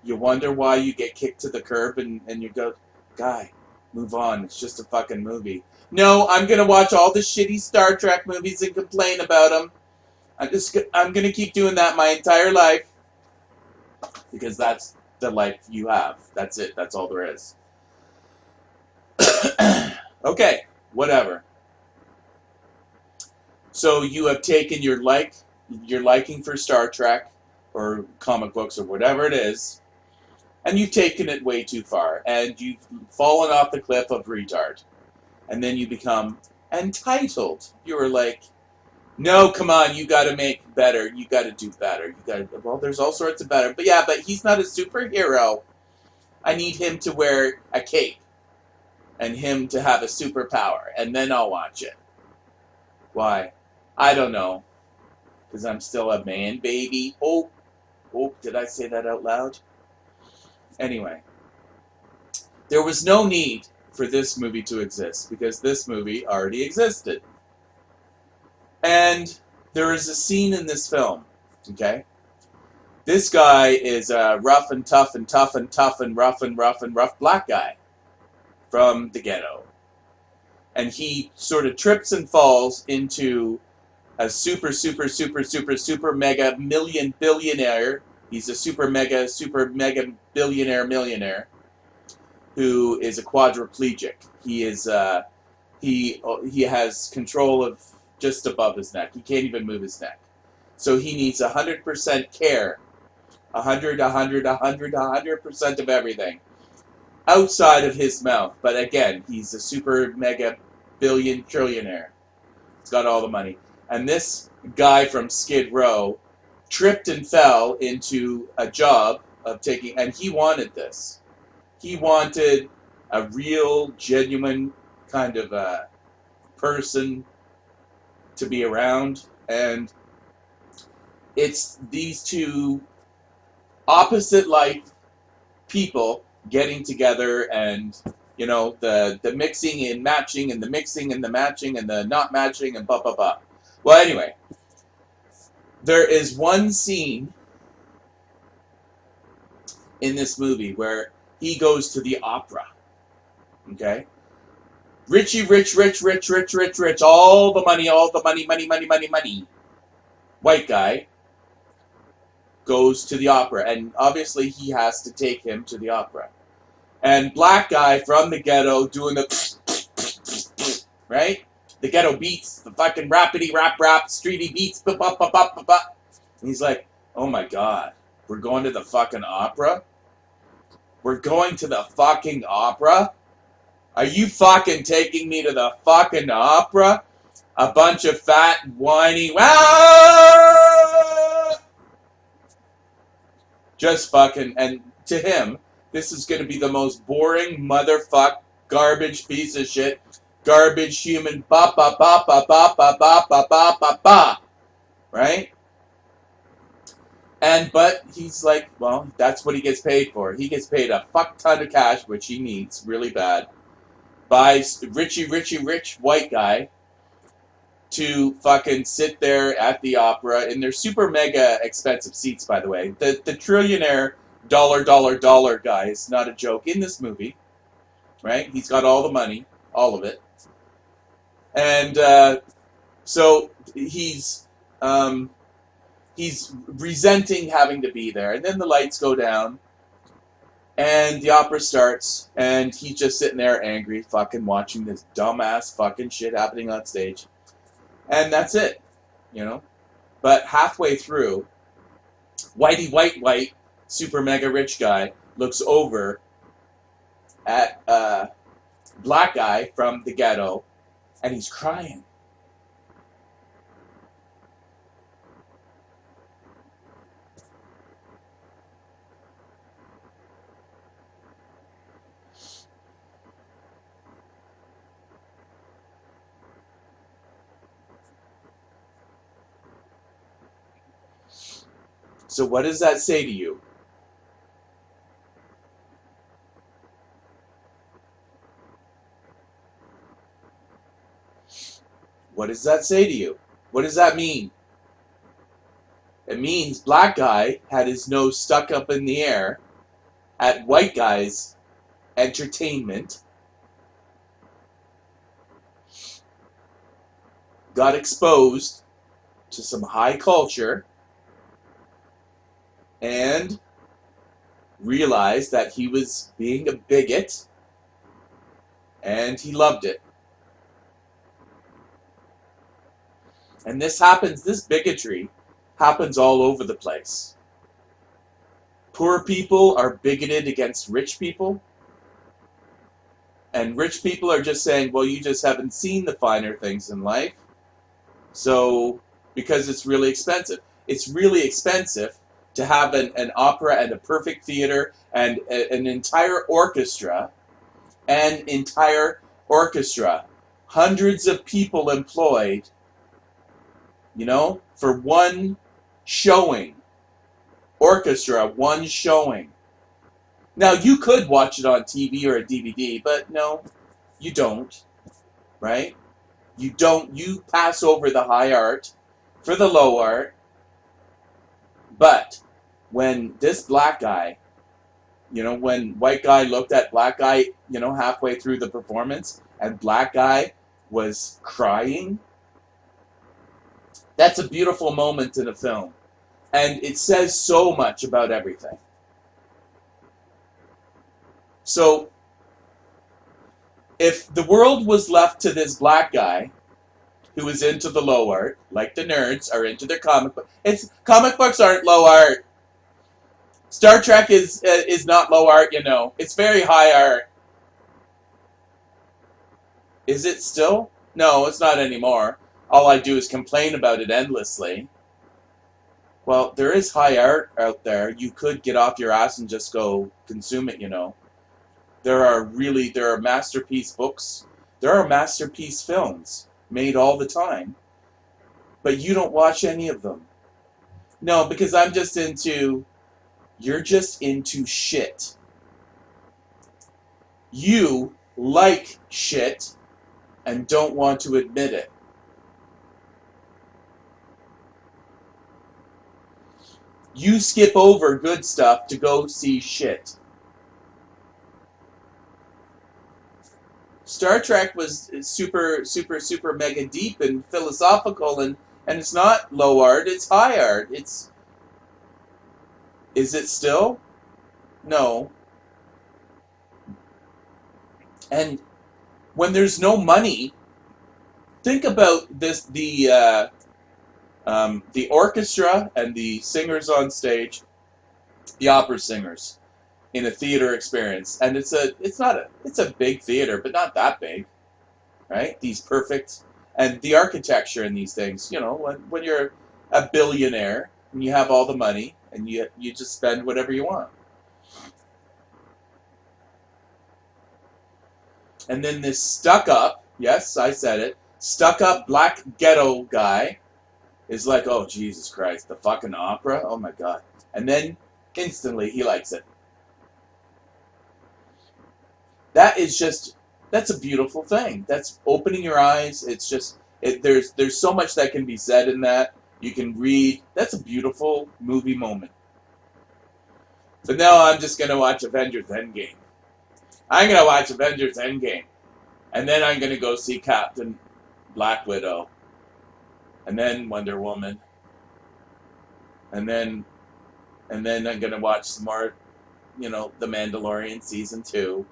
You wonder why you get kicked to the curb and you go, guy, move on. It's just a fucking movie. No, I'm going to watch all the shitty Star Trek movies and complain about them. I'm going to keep doing that my entire life because that's the life you have. That's it. That's all there is. Okay, whatever. So you have taken your liking for Star Trek or comic books or whatever it is, and you've taken it way too far, and you've fallen off the cliff of retard. And then you become entitled. You were like, no, come on, you gotta make better. You gotta do better. You gotta, well, there's all sorts of better. But yeah, but he's not a superhero. I need him to wear a cape and him to have a superpower, and then I'll watch it. Why? I don't know. Because I'm still a man, baby. Oh, did I say that out loud? Anyway, there was no need for this movie to exist because this movie already existed. And there is a scene in this film, okay? This guy is a rough and tough and tough and tough and rough and rough and rough black guy from the ghetto. And he sort of trips and falls into a super mega million billionaire. He's a super mega billionaire millionaire who is a quadriplegic. He is he has control of just above his neck. He can't even move his neck. So he needs 100% care. 100% of everything outside of his mouth. But again, he's a super mega billion trillionaire. He's got all the money. And this guy from Skid Row tripped and fell into a job of taking, and he wanted this. He wanted a real, genuine kind of a person to be around, and it's these two opposite life people getting together, and you know the mixing and matching and the mixing and the matching and the not matching and blah blah blah. Well, anyway, there is one scene in this movie where he goes to the opera. Okay, Richie, rich, rich, rich, rich, rich, rich, all the money, money, money, money, money. White guy goes to the opera, and obviously he has to take him to the opera. And black guy from the ghetto doing the right, the ghetto beats, the fucking rapidy rap rap, streety beats, ba ba ba ba ba ba. And he's like, oh my god, we're going to the fucking opera. We're going to the fucking opera. Are you fucking taking me to the fucking opera? A bunch of fat, whiny, just fucking, and to him, this is going to be the most boring motherfuck, garbage piece of shit, garbage human, ba ba ba ba ba ba ba ba ba ba ba, right? But he's like, well, that's what he gets paid for. He gets paid a fuck ton of cash, which he needs really bad, by rich white guy to fucking sit there at the opera in their super mega expensive seats, by the way. The trillionaire dollar guy is not a joke in this movie, right? He's got all the money, all of it. And so he's resenting having to be there. And then the lights go down, and the opera starts, and he's just sitting there angry, fucking watching this dumbass fucking shit happening on stage. And that's it, you know? But halfway through, white, super mega rich guy looks over at black guy from the ghetto, and he's crying. So what does that say to you? What does that say to you? What does that mean? It means black guy had his nose stuck up in the air at white guy's entertainment, got exposed to some high culture, and realized that he was being a bigot, and he loved it. And this bigotry happens all over the place. Poor people are bigoted against rich people, and rich people are just saying, well, you just haven't seen the finer things in life, so, because it's really expensive. It's really expensive to have an opera and a perfect theater and an entire orchestra, hundreds of people employed, for one showing. Orchestra, one showing. Now, you could watch it on TV or a DVD, but no, you don't, right? You don't. You pass over the high art for the low art. But when this black guy, when white guy looked at black guy, halfway through the performance, and black guy was crying, that's a beautiful moment in a film. And it says so much about everything. So, if the world was left to this black guy, who is into the low art, like the nerds are into their comic book. Comic books aren't low art. Star Trek is not low art, It's very high art. Is it still? No, it's not anymore. All I do is complain about it endlessly. Well, there is high art out there. You could get off your ass and just go consume it, There are masterpiece books. There are masterpiece films made all the time. But you don't watch any of them. No, because you're just into shit. You like shit and don't want to admit it. You skip over good stuff to go see shit. Star Trek was super, super, super mega deep and philosophical, and it's not low art; it's high art. It's is it still? No. And when there's no money, think about this: the orchestra and the singers on stage, the opera singers in a theater experience, and it's a big theater, but not that big, right? These perfect and the architecture in these things. When you're a billionaire and you have all the money and you just spend whatever you want, and then this stuck up, yes, I said it, stuck up black ghetto guy is like, oh Jesus Christ, the fucking opera, oh my god, and then instantly he likes it. That is just that's a beautiful thing. That's opening your eyes. It's just there's so much that can be said in that. You can read. That's a beautiful movie moment. But now I'm just gonna watch Avengers Endgame. I'm gonna watch Avengers Endgame, and then I'm gonna go see Captain Black Widow, and then Wonder Woman, and then I'm gonna watch some more, The Mandalorian season 2.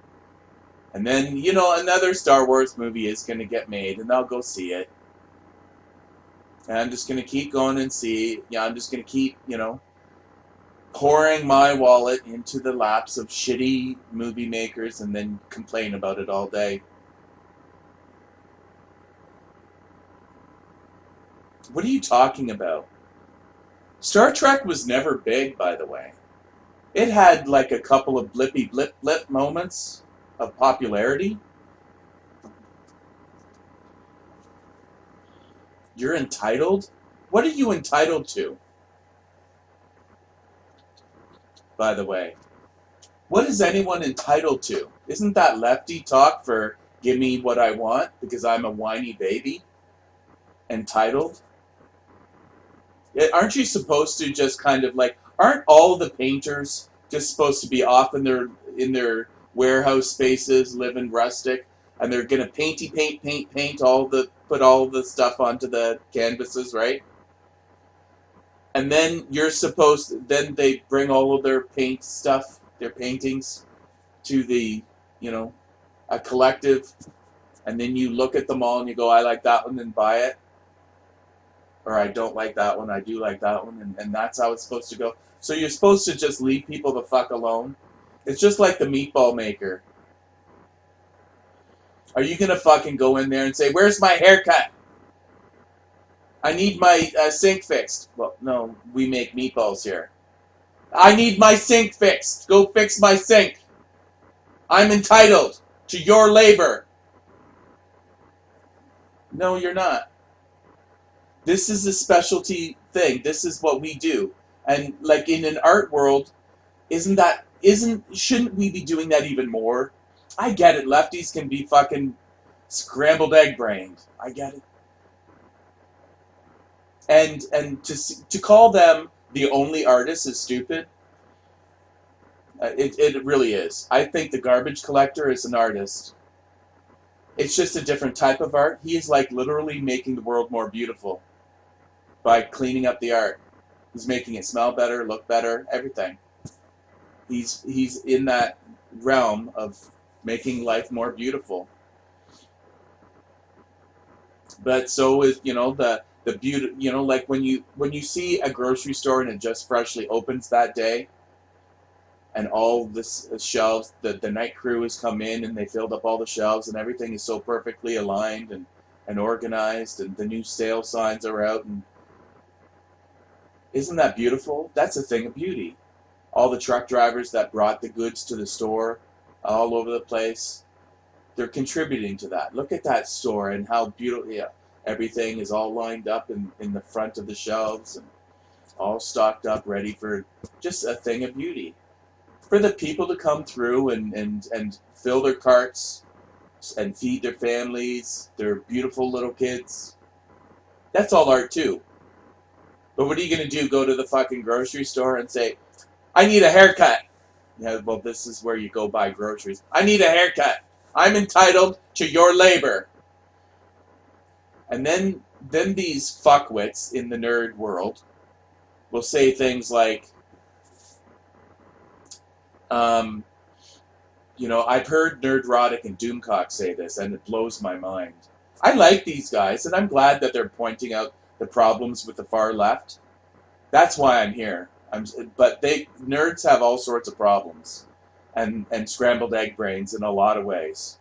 And then, another Star Wars movie is going to get made, and I'll go see it. And I'm just going to keep going and see. Yeah, I'm just going to keep, pouring my wallet into the laps of shitty movie makers and then complain about it all day. What are you talking about? Star Trek was never big, by the way. It had like a couple of blippy blip blip moments of popularity. You're entitled? What are you entitled to, by the way? What is anyone entitled to? Isn't that lefty talk for give me what I want because I'm a whiny baby? Entitled? Aren't you supposed to just kind of like, aren't all the painters just supposed to be off in their warehouse spaces, living rustic, and they're gonna paint put all the stuff onto the canvases, right? And then then they bring all of their paint stuff, their paintings, to you know, a collective, and then you look at them all and you go, I like that one, and buy it. Or I don't like that one, I do like that one, and that's how it's supposed to go. So you're supposed to just leave people the fuck alone? It's just like the meatball maker. Are you gonna fucking go in there and say, where's my haircut? I need my sink fixed. Well, no, we make meatballs here. I need my sink fixed. Go fix my sink. I'm entitled to your labor. No, you're not. This is a specialty thing. This is what we do. And like in an art world, shouldn't we be doing that even more? I get it. Lefties can be fucking scrambled egg brained. I get it. And to call them the only artists is stupid. It really is. I think the garbage collector is an artist. It's just a different type of art. He is like literally making the world more beautiful by cleaning up the art. He's making it smell better, look better, everything. He's in that realm of making life more beautiful. But so is the beauty. Like when you see a grocery store and it just freshly opens that day, and all this shelves, the night crew has come in and they filled up all the shelves and everything is so perfectly aligned and organized, and the new sale signs are out, and isn't that beautiful? That's a thing of beauty. All the truck drivers that brought the goods to the store all over the place, they're contributing to that. Look at that store and how beautiful, yeah, everything is all lined up in the front of the shelves and all stocked up, ready for just a thing of beauty. For the people to come through and fill their carts and feed their families, their beautiful little kids. That's all art too. But what are you going to do? Go to the fucking grocery store and say, I need a haircut. Yeah, well, this is where you go buy groceries. I need a haircut. I'm entitled to your labor. And then these fuckwits in the nerd world will say things like, um, I've heard Nerdrotic and Doomcock say this, and it blows my mind. I like these guys, and I'm glad that they're pointing out the problems with the far left. That's why I'm here. But nerds have all sorts of problems, and scrambled egg brains in a lot of ways.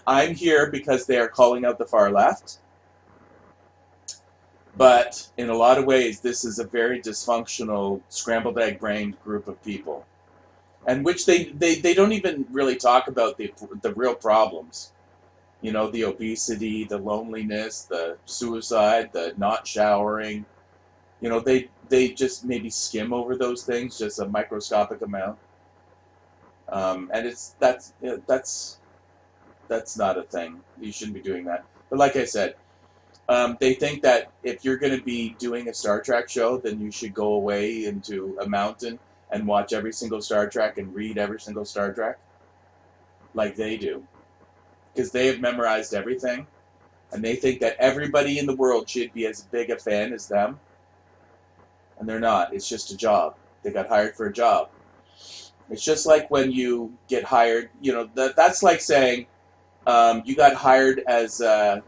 I'm here because they are calling out the far left, but in a lot of ways, this is a very dysfunctional, scrambled egg brained group of people, and which they don't even really talk about the real problems. The obesity, the loneliness, the suicide, the not showering. They just maybe skim over those things, just a microscopic amount. And that's not a thing. You shouldn't be doing that. But like I said, they think that if you're going to be doing a Star Trek show, then you should go away into a mountain and watch every single Star Trek and read every single Star Trek, like they do, because they have memorized everything, and they think that everybody in the world should be as big a fan as them, and they're not. It's just a job. They got hired for a job. It's just like when you get hired. That's like saying you got hired as a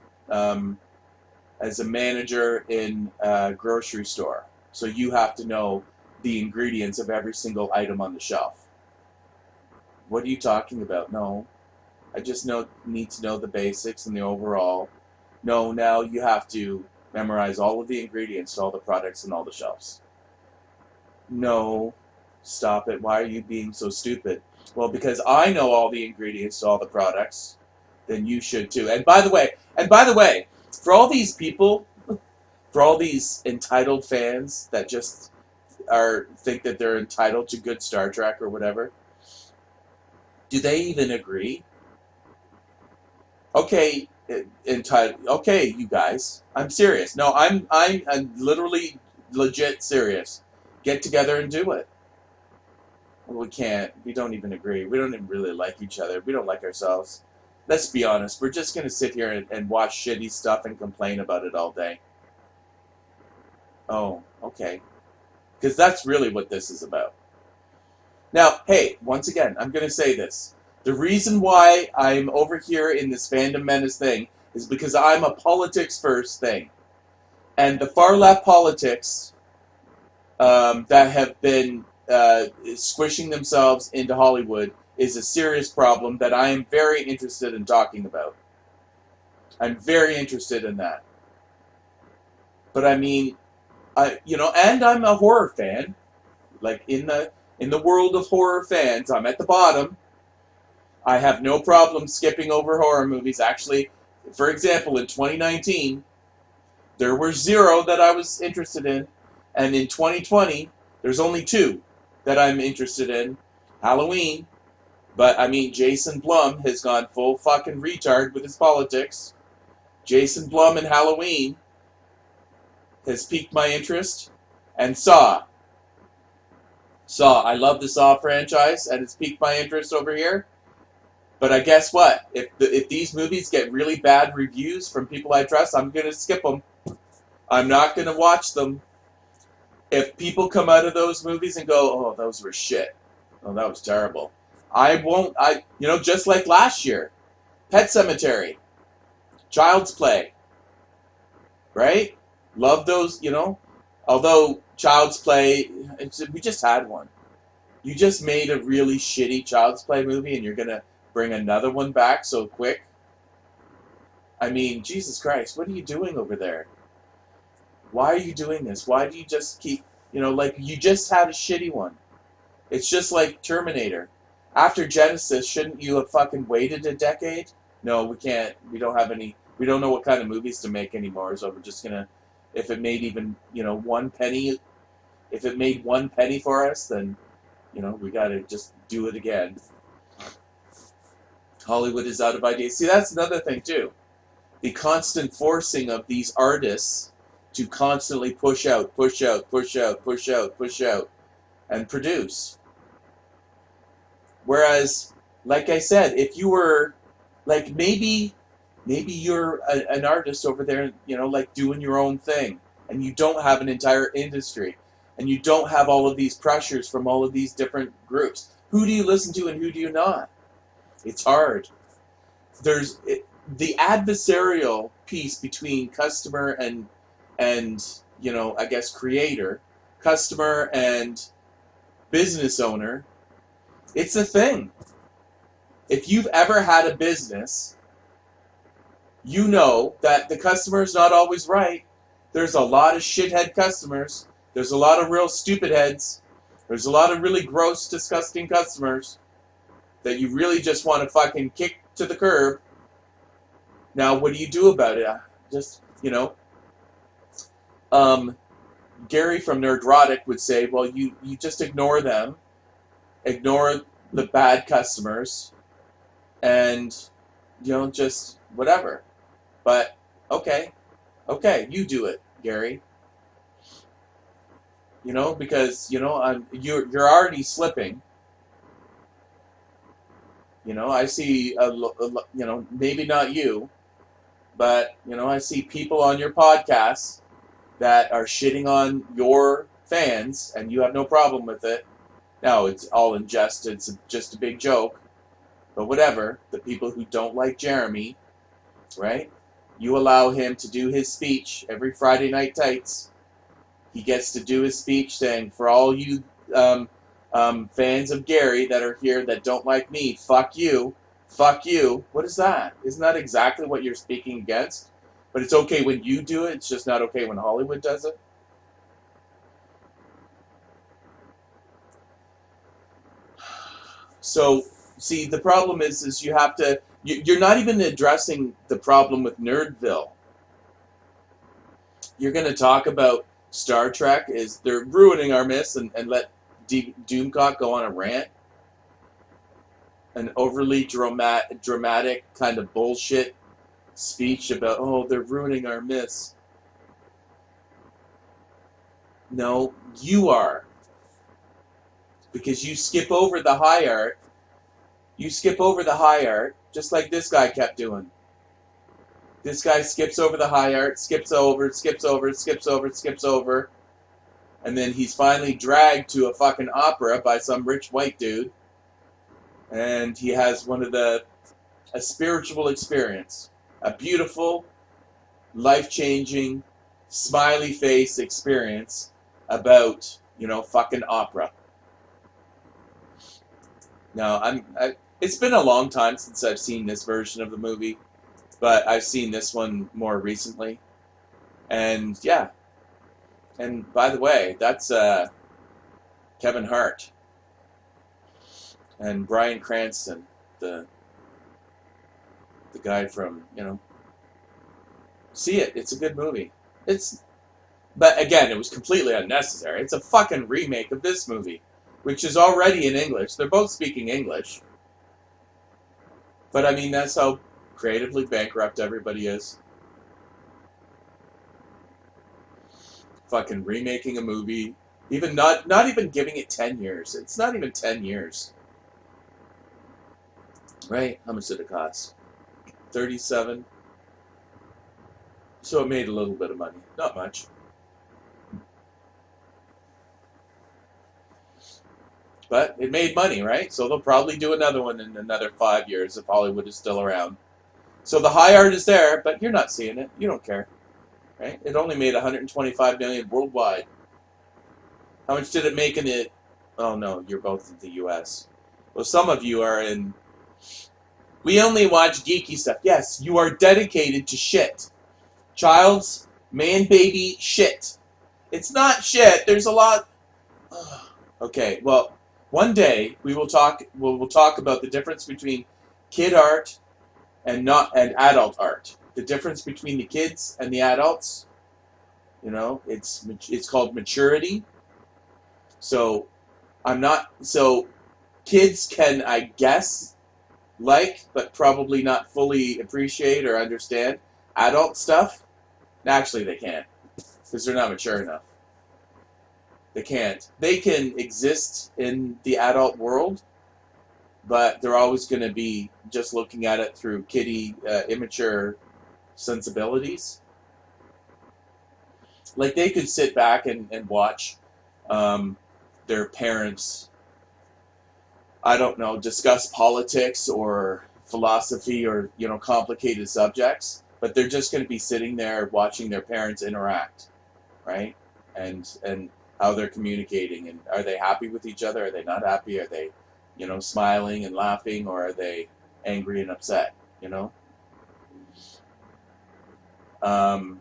manager in a grocery store. So you have to know the ingredients of every single item on the shelf. What are you talking about? No, I just need to know the basics and the overall. No, now you have to memorize all of the ingredients to all the products and all the shelves. No, stop it. Why are you being so stupid? Well, because I know all the ingredients to all the products, then you should too. And by the way, for all these people, for all these entitled fans that just think that they're entitled to good Star Trek or whatever, do they even agree? Okay, entitled. Okay, you guys, I'm serious. No, I'm literally legit serious. Get together and do it. We can't. We don't even agree. We don't even really like each other. We don't like ourselves. Let's be honest. We're just gonna sit here and watch shitty stuff and complain about it all day. Oh, okay. Because that's really what this is about. Now, hey, once again, I'm going to say this. The reason why I'm over here in this Fandom Menace thing is because I'm a politics first thing. And the far left politics that have been squishing themselves into Hollywood is a serious problem that I am very interested in talking about. I'm very interested in that. But I mean, and I'm a horror fan. Like in the world of horror fans, I'm at the bottom. I have no problem skipping over horror movies. Actually, for example, in 2019, there were 0 that I was interested in, and in 2020, there's only 2 that I'm interested in. Halloween, but I mean, Jason Blum has gone full fucking retard with his politics. Jason Blum in Halloween has piqued my interest, and Saw. I love the Saw franchise, and it's piqued my interest over here. But I guess what? If these movies get really bad reviews from people I trust, I'm going to skip them. I'm not going to watch them. If people come out of those movies and go, oh, those were shit. Oh, that was terrible. I won't, just like last year. Pet Sematary. Child's Play. Right? Love those, Although Child's Play, we just had one. You just made a really shitty Child's Play movie and you're going to bring another one back so quick? I mean, Jesus Christ, what are you doing over there? Why are you doing this? Why do you just keep, you just had a shitty one. It's just like Terminator. After Genesis, shouldn't you have fucking waited a decade? No, we can't. We don't know what kind of movies to make anymore, so we're just gonna, if it made even, 1 penny, if it made 1 penny for us, then, we gotta just do it again. Hollywood is out of ideas. See, that's another thing, too. The constant forcing of these artists to constantly push out, and produce. Whereas Like I said, if you were like maybe you're an artist over there, like doing your own thing, and you don't have an entire industry, and you don't have all of these pressures from all of these different groups. Who do you listen to and who do you not? It's hard. The adversarial piece between customer and I guess creator, customer and business owner. It's a thing. If you've ever had a business, you know that the customer is not always right. There's a lot of shithead customers. There's a lot of real stupid heads. There's a lot of really gross, disgusting customers that you really just want to fucking kick to the curb. Now, what do you do about it? Just, Gary from Nerdrotic would say, well, you just ignore them, ignore the bad customers, and, just whatever. But, okay, you do it, Gary. Because you're already slipping. I see maybe not you, but I see people on your podcasts that are shitting on your fans, and you have no problem with it. Now it's all in jest; it's just a big joke. But whatever. The people who don't like Jeremy, right? You allow him to do his speech every Friday night tights. He gets to do his speech saying, for all you fans of Gary that are here that don't like me, fuck you. Fuck you. What is that? Isn't that exactly what you're speaking against? But it's okay when you do it. It's just not okay when Hollywood does it. So, see, the problem is you have to. You're not even addressing the problem with Nerdville. You're going to talk about Star Trek is they're ruining our myths and let Doomcock go on a rant, an overly dramatic kind of bullshit speech about they're ruining our myths. No, you are, because you skip over the high art. You skip over the high art just like this guy kept doing. This guy skips over the high art, skips over, and then he's finally dragged to a fucking opera by some rich white dude, and he has a spiritual experience, a beautiful, life-changing, smiley face experience about, fucking opera. Now, it's been a long time since I've seen this version of the movie, but I've seen this one more recently, and yeah. And by the way, that's Kevin Hart and Bryan Cranston, the guy from See it. It's a good movie. But again, it was completely unnecessary. It's a fucking remake of this movie, which is already in English. They're both speaking English. But I mean, that's how creatively bankrupt everybody is. Fucking remaking a movie, even not even giving it 10 years. It's not even 10 years. Right? How much did it cost? 37. So it made a little bit of money. Not much. But it made money, right? So they'll probably do another one in another 5 years if Hollywood is still around. So the high art is there, but you're not seeing it. You don't care. Right? It only made 125 million worldwide. How much did it make in the... Oh no, you're both in the US. Well, some of you are in... We only watch geeky stuff. Yes, you are dedicated to shit. Child's man-baby shit. It's not shit. There's a lot... Okay, well, one day we'll talk about the difference between kid art and adult art. The difference between the kids and the adults. It's called maturity. So kids can, I guess, but probably not fully appreciate or understand adult stuff. Actually, they can't, because they're not mature enough. They can't. They can exist in the adult world, but they're always going to be just looking at it through kiddie, immature sensibilities. Like they could sit back and watch um, their parents, I don't know, discuss politics or philosophy or complicated subjects, but they're just going to be sitting there watching their parents interact, right? And how they're communicating, and are they happy with each other? Are they not happy? Are they, smiling and laughing, or are they angry and upset? You know. Um,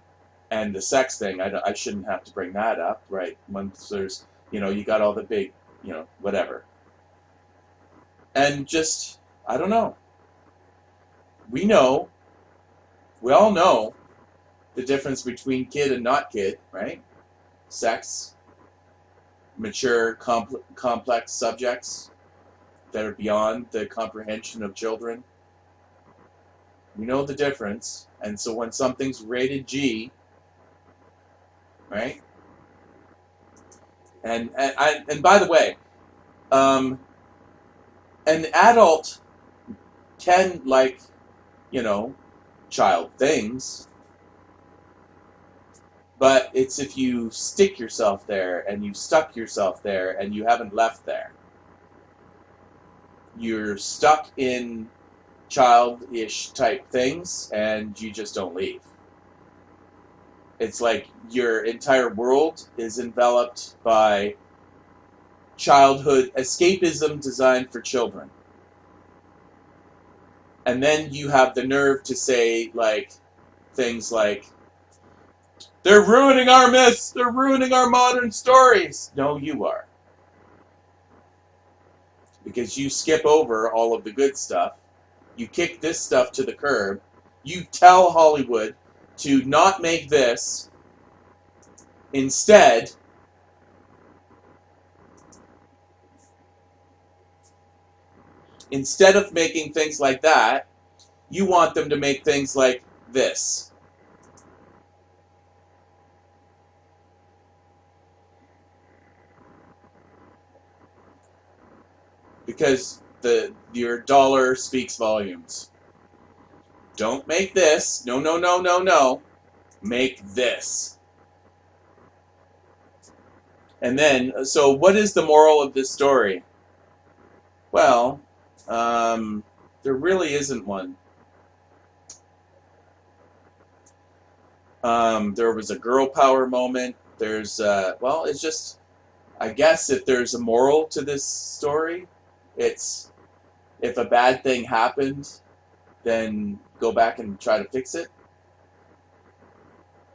and the sex thing, I shouldn't have to bring that up, right? Once there's, you got all the big, whatever, and just I don't know. We know, we all know the difference between kid and not kid, right? Sex, mature, complex subjects that are beyond the comprehension of children. We know the difference, and so when something's rated G, right? And by the way, um, an adult can like, you know, child things, but it's if you stick yourself there and you stuck yourself there and you haven't left there. You're stuck in childish type things and you just don't leave. It's like your entire world is enveloped by childhood escapism designed for children. And then you have the nerve to say like things like, they're ruining our myths, they're ruining our modern stories. No, you are. Because you skip over all of the good stuff. You kick this stuff to the curb. You tell Hollywood to not make this. Instead, of making things like that, you want them to make things like this. Because your dollar speaks volumes. Don't make this. No, no, no, no, no. Make this. And then, so what is the moral of this story? Well, there really isn't one. There was a girl power moment. There's, well, it's just, I guess if there's a moral to this story, it's if a bad thing happened, then go back and try to fix it.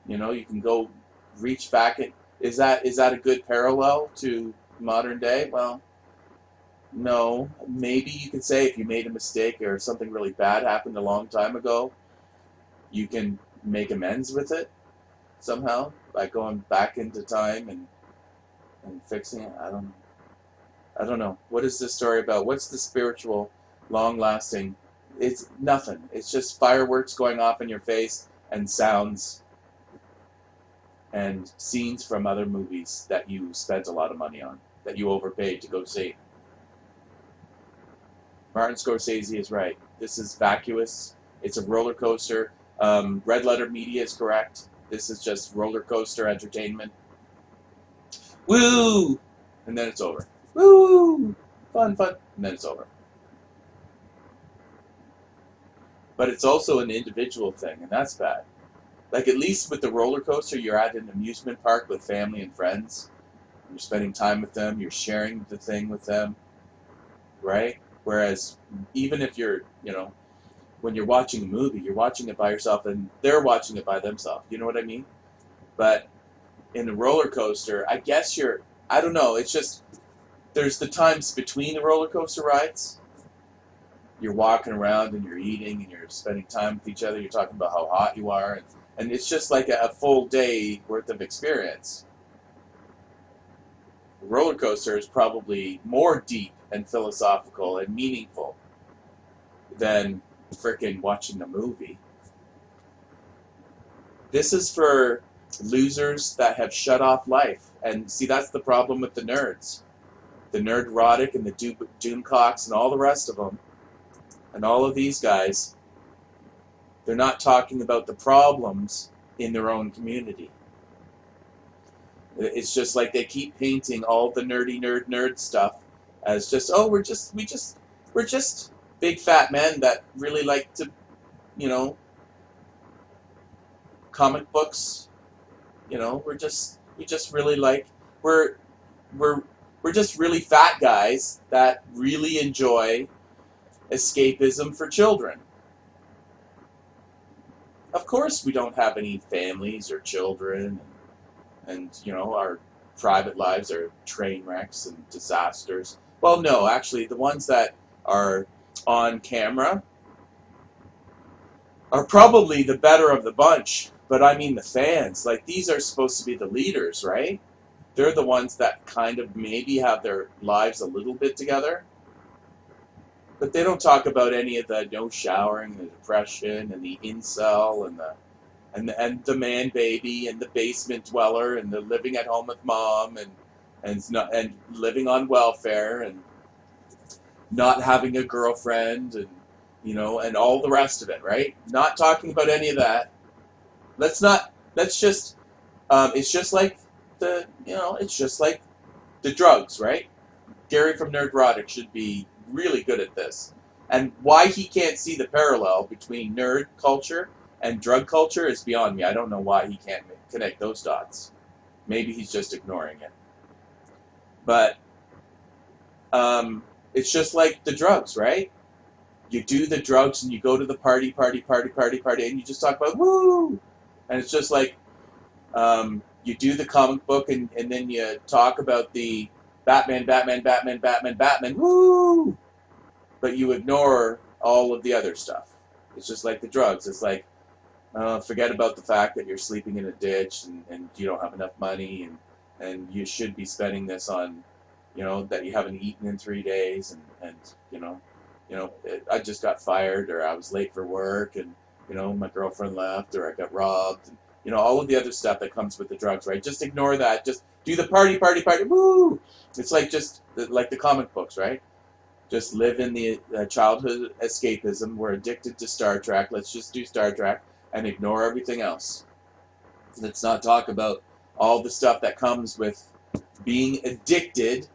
You can go reach back and is that a good parallel to modern day? Well, no. Maybe you could say if you made a mistake or something really bad happened a long time ago, you can make amends with it somehow by going back into time and fixing it. I don't know. What is this story about? What's the spiritual, long-lasting? It's nothing. It's just fireworks going off in your face and sounds and scenes from other movies that you spent a lot of money on, that you overpaid to go see. Martin Scorsese is right. This is vacuous. It's a roller coaster. Red Letter Media is correct. This is just roller coaster entertainment. Woo! And then it's over. Woo! Fun, fun. And then it's over. But it's also an individual thing, and that's bad. Like, at least with the roller coaster, you're at an amusement park with family and friends. You're spending time with them. You're sharing the thing with them. Right? Whereas, even if you're, when you're watching a movie, you're watching it by yourself, and they're watching it by themselves. You know what I mean? But in a roller coaster, I guess I don't know, it's just, there's the times between the roller coaster rides. You're walking around and you're eating and you're spending time with each other. You're talking about how hot you are. And it's just like a full day worth of experience. The roller coaster is probably more deep and philosophical and meaningful than frickin' watching a movie. This is for losers that have shut off life. And see, that's the problem with the nerds. the Nerdrotic and the Doomcocks and all the rest of them, and all of these guys, they're not talking about the problems in their own community. It's just like they keep painting all the nerd stuff as just, oh, we're just big fat men that really like to, you know, comic books. You know, we just really like, we're we're we're just really fat guys that really enjoy escapism for children. Of course, we don't have any families or children, and you know, our private lives are train wrecks and disasters. Well, no, actually, the ones that are on camera are probably the better of the bunch. But I mean, the fans, like, these are supposed to be the leaders, right? They're the ones that kind of maybe have their lives a little bit together. But they don't talk about any of the no showering, the depression, and the incel, and the man baby, and the basement dweller, and the living at home with mom, and living on welfare, and not having a girlfriend, and you know, and all the rest of it, right? Not talking about any of that. Let's just. It's just like it's just like the drugs, right? Gary from Nerdrotic should be really good at this. And why he can't see the parallel between nerd culture and drug culture is beyond me. I don't know why he can't connect those dots. Maybe he's just ignoring it. But it's just like the drugs, right? You do the drugs and you go to the party, and you just talk about woo! And it's just like you do the comic book and then you talk about the Batman, woo! But you ignore all of the other stuff. It's just like the drugs. It's like, forget about the fact that you're sleeping in a ditch and you don't have enough money and you should be spending this on, that you haven't eaten in 3 days and I just got fired or I was late for work and, my girlfriend left or I got robbed. And, all of the other stuff that comes with the drugs, right? Just ignore that. Just do the party, woo! It's like just like the comic books, right? Just live in the childhood escapism. We're addicted to Star Trek. Let's just do Star Trek and ignore everything else. Let's not talk about all the stuff that comes with being addicted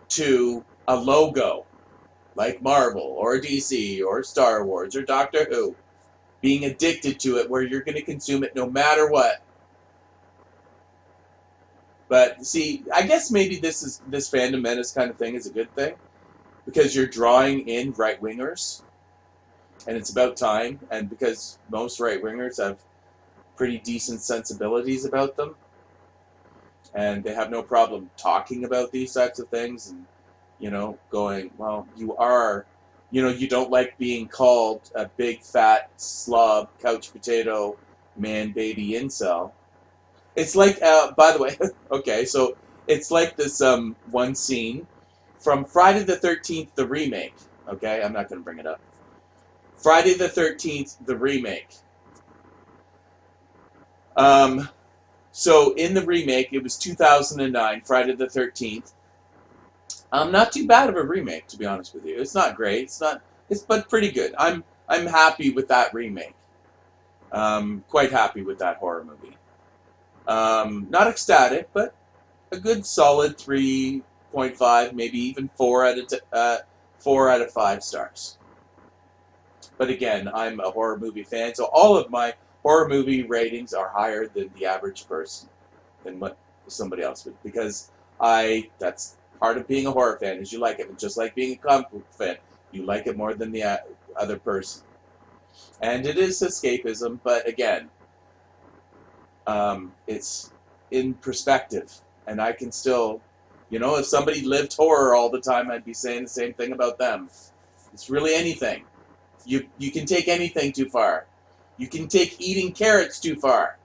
to a logo like Marvel or DC or Star Wars or Doctor Who. Being addicted to it where you're going to consume it no matter what. But see, I guess maybe this fandom menace kind of thing is a good thing because you're drawing in right-wingers and it's about time, and because most right-wingers have pretty decent sensibilities about them and they have no problem talking about these types of things and, going, well, you are... you don't like being called a big, fat, slob, couch potato, man, baby, incel. It's like, by the way, okay, so it's like this one scene from Friday the 13th, the remake. Okay, I'm not going to bring it up. Friday the 13th, the remake. So in the remake, it was 2009, Friday the 13th. Not too bad of a remake, to be honest with you. It's not great. But pretty good. I'm happy with that remake. Quite happy with that horror movie. Not ecstatic, but a good solid 3.5, maybe even 4 out of 5 stars. But again, I'm a horror movie fan, so all of my horror movie ratings are higher than the average person, than what somebody else would, because that's part of being a horror fan is you like it. And just like being a comic book fan, you like it more than the other person. And it is escapism, but again, it's in perspective. And I can still, if somebody lived horror all the time, I'd be saying the same thing about them. It's really anything. You can take anything too far. You can take eating carrots too far.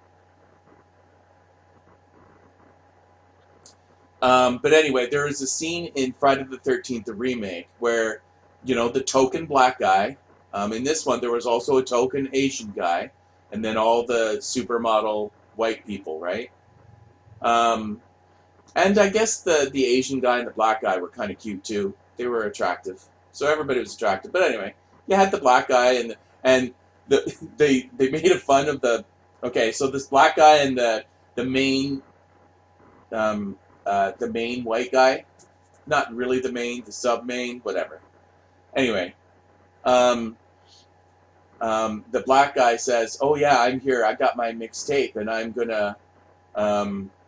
But anyway, there is a scene in Friday the 13th, the remake, where, the token black guy, in this one there was also a token Asian guy, and then all the supermodel white people, right? And I guess the Asian guy and the black guy were kind of cute too. They were attractive, so everybody was attractive. But anyway, you had the black guy and they made a fun of the. Okay, so this black guy and the main um, the main white guy, not really the main, the sub main, whatever. Anyway, um, the black guy says, "Oh yeah, I'm here. I got my mixtape, and I'm gonna."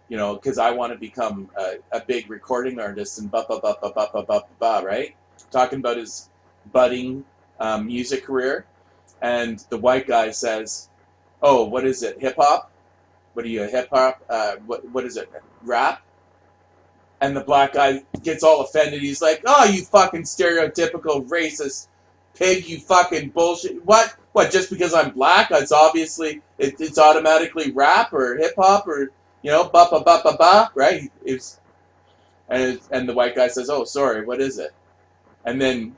Because I want to become a big recording artist and ba ba ba ba ba ba ba ba, right? Talking about his budding music career, and the white guy says, "Oh, what is it? Hip hop? What are you, a hip hop? What is it? Rap?" And the black guy gets all offended. He's like, "Oh, you fucking stereotypical racist pig! You fucking bullshit! What? What? Just because I'm black, it's automatically rap or hip hop or ba ba ba ba ba, right?" And the white guy says, "Oh, sorry, what is it?" And then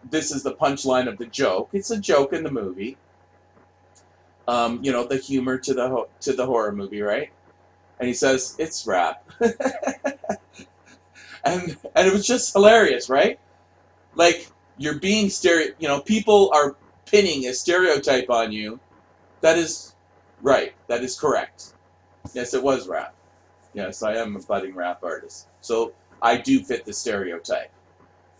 this is the punchline of the joke. It's a joke in the movie. The humor to the horror movie, right? And he says it's rap, and it was just hilarious, right? Like you're being people are pinning a stereotype on you. That is right. That is correct. Yes, it was rap. Yes, I am a budding rap artist. So I do fit the stereotype.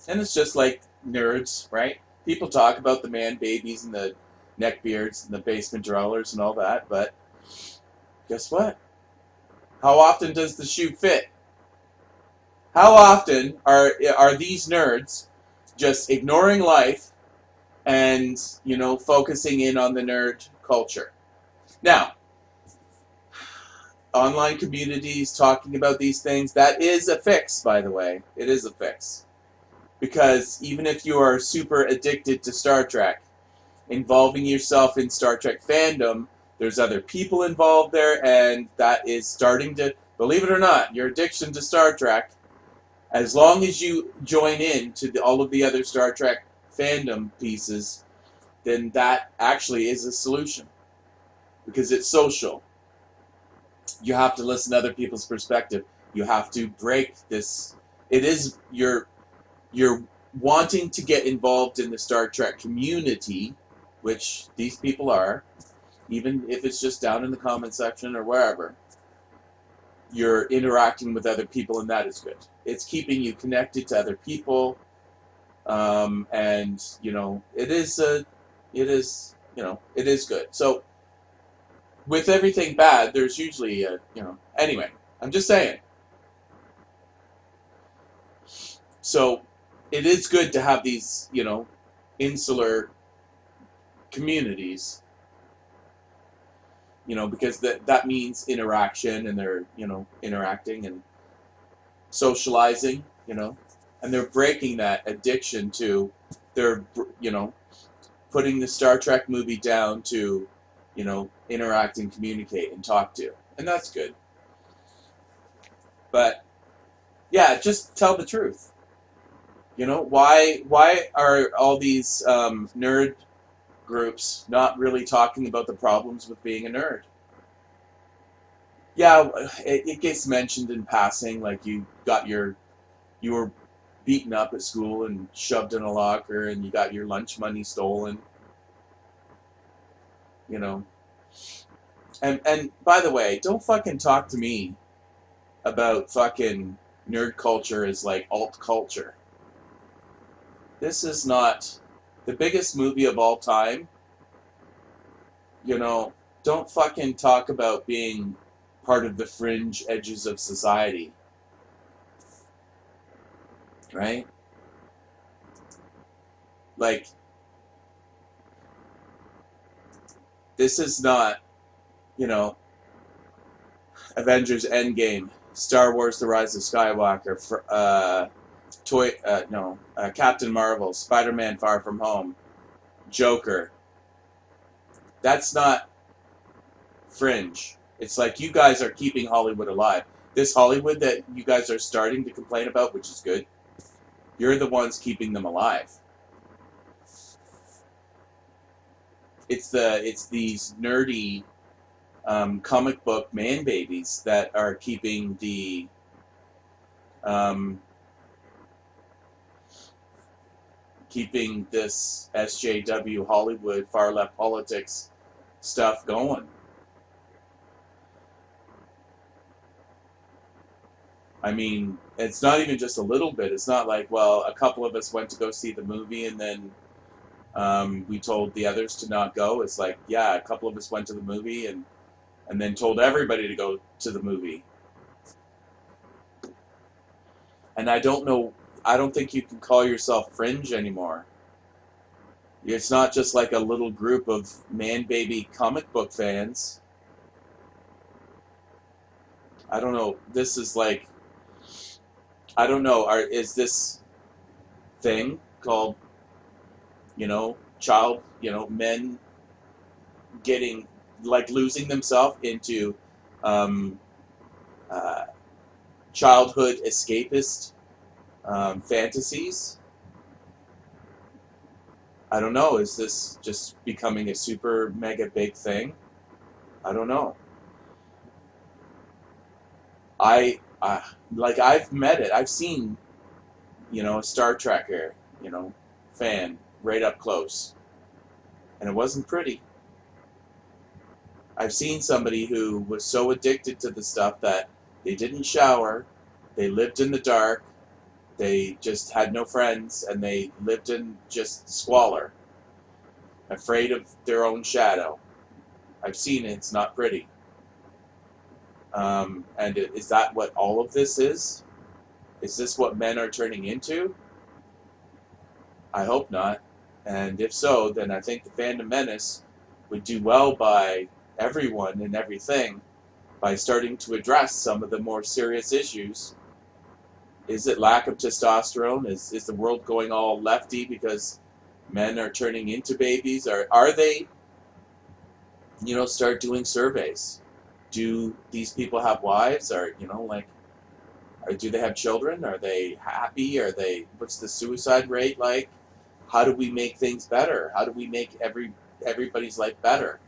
And it's just like nerds, right? People talk about the man babies and the neckbeards and the basement dwellers and all that, but guess what? How often does the shoe fit? How often are these nerds just ignoring life and focusing in on the nerd culture? Now, online communities talking about these things, that is a fix, by the way. It is a fix. Because even if you are super addicted to Star Trek, involving yourself in Star Trek fandom, there's other people involved there, and that is starting to, believe it or not, your addiction to Star Trek, as long as you join in to all of the other Star Trek fandom pieces, then that actually is a solution. Because it's social. You have to listen to other people's perspective. You have to break this. It is you're wanting to get involved in the Star Trek community, which these people are, even if it's just down in the comment section or wherever. You're interacting with other people, and that is good. It's keeping you connected to other people, and it is good. So with everything bad, there's usually Anyway, I'm just saying. So it is good to have these insular communities, because that means interaction, and they're interacting and socializing, and they're breaking that addiction to they're putting the Star Trek movie down to interact and communicate and talk to, and that's good. But yeah, just tell the truth. Why are all these nerd groups not really talking about the problems with being a nerd? Yeah, it gets mentioned in passing, like you were beaten up at school and shoved in a locker, and you got your lunch money stolen. You know, and by the way, don't fucking talk to me about fucking nerd culture as like alt culture. This is not the biggest movie of all time. Don't fucking talk about being part of the fringe edges of society, right? Like, this is not, you know, Avengers Endgame, Star Wars The Rise of Skywalker, Captain Marvel, Spider-Man Far From Home, Joker. That's not fringe. It's like you guys are keeping Hollywood alive. This Hollywood that you guys are starting to complain about, which is good, you're the ones keeping them alive. It's these nerdy comic book man babies that are keeping the um, keeping this SJW Hollywood far left politics stuff going. I mean, it's not even just a little bit. It's not like, well, a couple of us went to go see the movie and then we told the others to not go. It's like, yeah, a couple of us went to the movie and then told everybody to go to the movie. And I don't know, I don't think you can call yourself fringe anymore. It's not just like a little group of man baby comic book fans. I don't know. This is like, I don't know. Is this thing called, child, men getting, like, losing themselves into um, uh, childhood escapist fantasies? I don't know. Is this just becoming a super mega big thing? I don't know. Like, I've met it. I've seen, a Star Trekker, fan right up close, and it wasn't pretty. I've seen somebody who was so addicted to the stuff that they didn't shower, they lived in the dark, they just had no friends, and they lived in just squalor, afraid of their own shadow. I've seen it. It's not pretty. And is that what all of this is? Is this what men are turning into? I hope not. And if so, then I think the Phantom Menace would do well by everyone and everything by starting to address some of the more serious issues. Is it lack of testosterone? Is the world going all lefty because men are turning into babies? Or are they, start doing surveys? Do these people have wives? Or, or do they have children? Are they happy? What's the suicide rate like? How do we make things better? How do we make everybody's life better?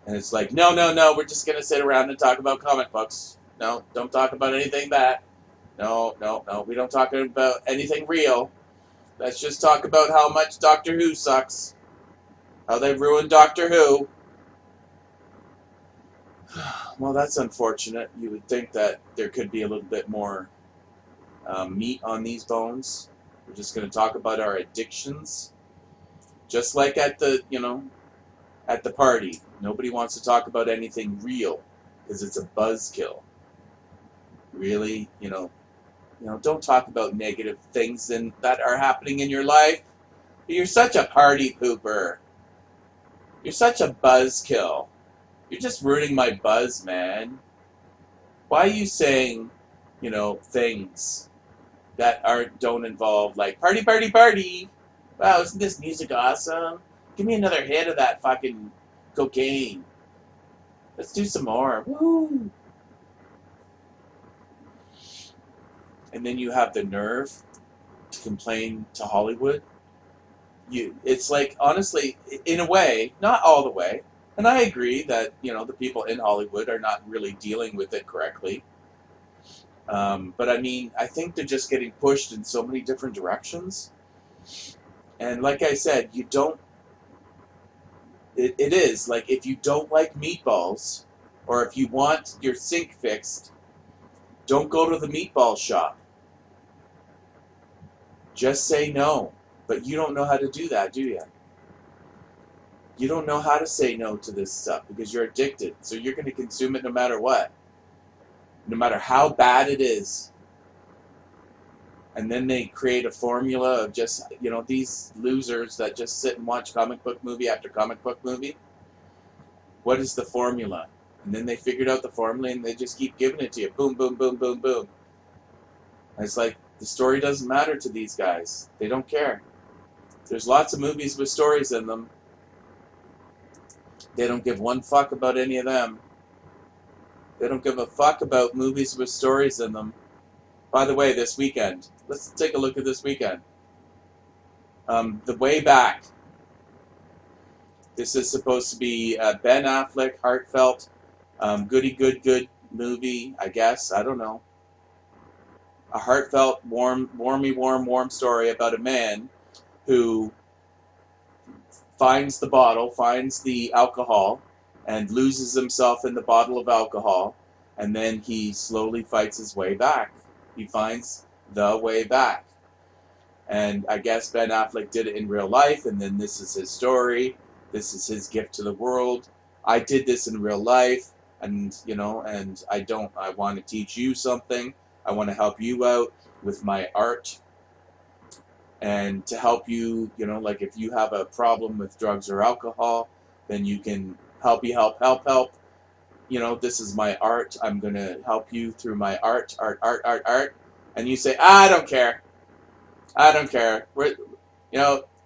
And it's like, no, no, no, we're just going to sit around and talk about comic books. No, don't talk about anything bad. No, no, no, we don't talk about anything real. Let's just talk about how much Doctor Who sucks. How they ruined Doctor Who. Well, that's unfortunate. You would think that there could be a little bit more meat on these bones. We're just going to talk about our addictions. Just like at the party. Nobody wants to talk about anything real because it's a buzzkill. Really, don't talk about negative things that are happening in your life. You're such a party pooper. You're such a buzzkill. You're just ruining my buzz, man. Why are you saying, things that don't involve, like, party, party, party? Wow, isn't this music awesome? Give me another hit of that fucking cocaine. Let's do some more. Woo! And then you have the nerve to complain to Hollywood. It's like, honestly, in a way, not all the way, and I agree that, the people in Hollywood are not really dealing with it correctly. But I mean, I think they're just getting pushed in so many different directions. And like I said, it is like, if you don't like meatballs, or if you want your sink fixed, don't go to the meatball shop. Just say no. But you don't know how to do that, do you? You don't know how to say no to this stuff because you're addicted. So you're going to consume it no matter what. No matter how bad it is. And then they create a formula of just, these losers that just sit and watch comic book movie after comic book movie. What is the formula? And then they figured out the formula and they just keep giving it to you. Boom, boom, boom, boom, boom. And it's like, the story doesn't matter to these guys. They don't care. There's lots of movies with stories in them. They don't give one fuck about any of them. They don't give a fuck about movies with stories in them. By the way, this weekend, let's take a look at this weekend. The Way Back. This is supposed to be Ben Affleck, heartfelt, goody good movie, I guess. I don't know. a heartfelt, warm story about a man who finds the bottle, finds the alcohol, and loses himself in the bottle of alcohol, and then he slowly fights his way back. He finds the way back. And I guess Ben Affleck did it in real life, and then this is his story. This is his gift to the world. I did this in real life, and and I want to teach you something. I want to help you out with my art, and to help you, like if you have a problem with drugs or alcohol, then you can help. This is my art. I'm going to help you through my art. And you say, I don't care. I don't care.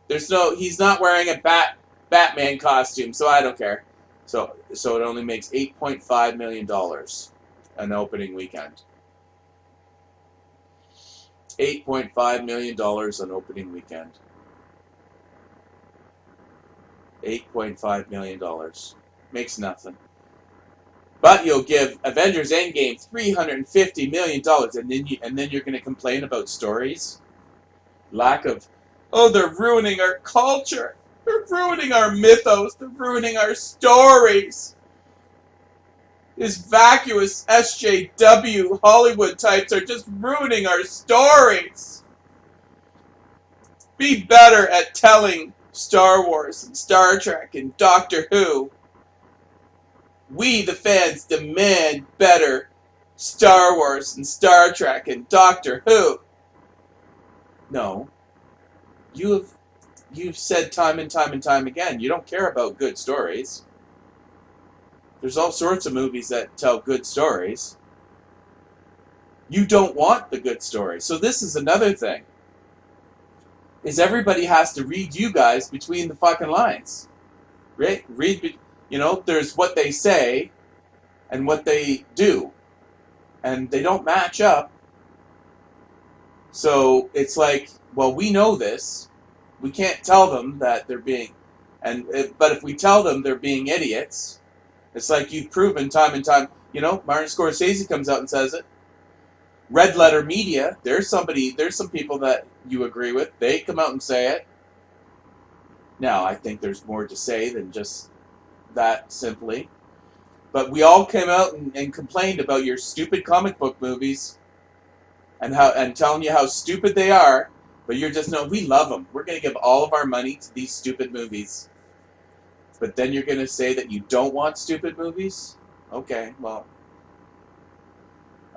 There's he's not wearing a Batman costume, so I don't care. So it only makes $8.5 million an opening weekend. $8.5 million on opening weekend. $8.5 million. Makes nothing. But you'll give Avengers Endgame $350 million, and then you're going to complain about stories? Lack of, oh, they're ruining our culture. They're ruining our mythos. They're ruining our stories. These vacuous SJW Hollywood types are just ruining our stories. Be better at telling Star Wars and Star Trek and Doctor Who. We, the fans, demand better Star Wars and Star Trek and Doctor Who. No. You've said time and time again, you don't care about good stories. There's all sorts of movies that tell good stories. You don't want the good story. So this is another thing. Is everybody has to read you guys between the fucking lines. Right? There's what they say and what they do. And they don't match up. So it's like, well, we know this. We can't tell them that they're being, but if we tell them they're being idiots, it's like you've proven time and time. Martin Scorsese comes out and says it. Red Letter Media, there's some people that you agree with. They come out and say it. Now, I think there's more to say than just that simply. But we all came out and complained about your stupid comic book movies and telling you how stupid they are. But you're just, no, we love them. We're going to give all of our money to these stupid movies. But then you're going to say that you don't want stupid movies? Okay, well.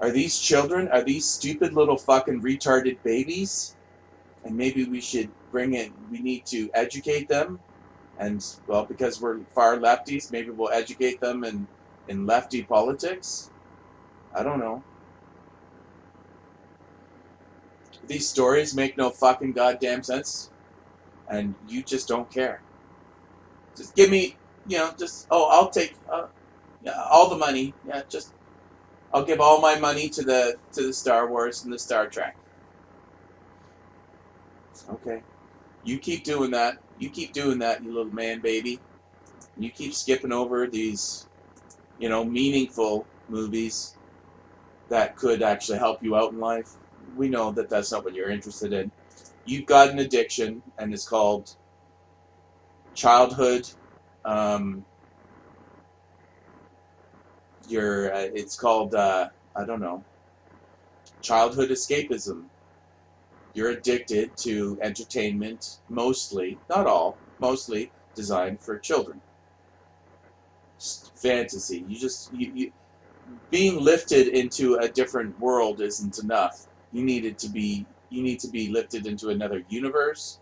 Are these children? Are these stupid little fucking retarded babies? And maybe we should we need to educate them. And, well, because we're far lefties, maybe we'll educate them in lefty politics? I don't know. These stories make no fucking goddamn sense. And you just don't care. Just give me, I'll take all the money. Yeah, I'll give all my money to the Star Wars and the Star Trek. Okay. You keep doing that. You keep doing that, you little man baby. You keep skipping over these, meaningful movies that could actually help you out in life. We know that that's not what you're interested in. You've got an addiction, and it's called childhood. It's called I don't know, childhood escapism. You're addicted to entertainment, mostly, not all, mostly designed for children. Fantasy. You being lifted into a different world isn't enough. You need to be lifted into another universe.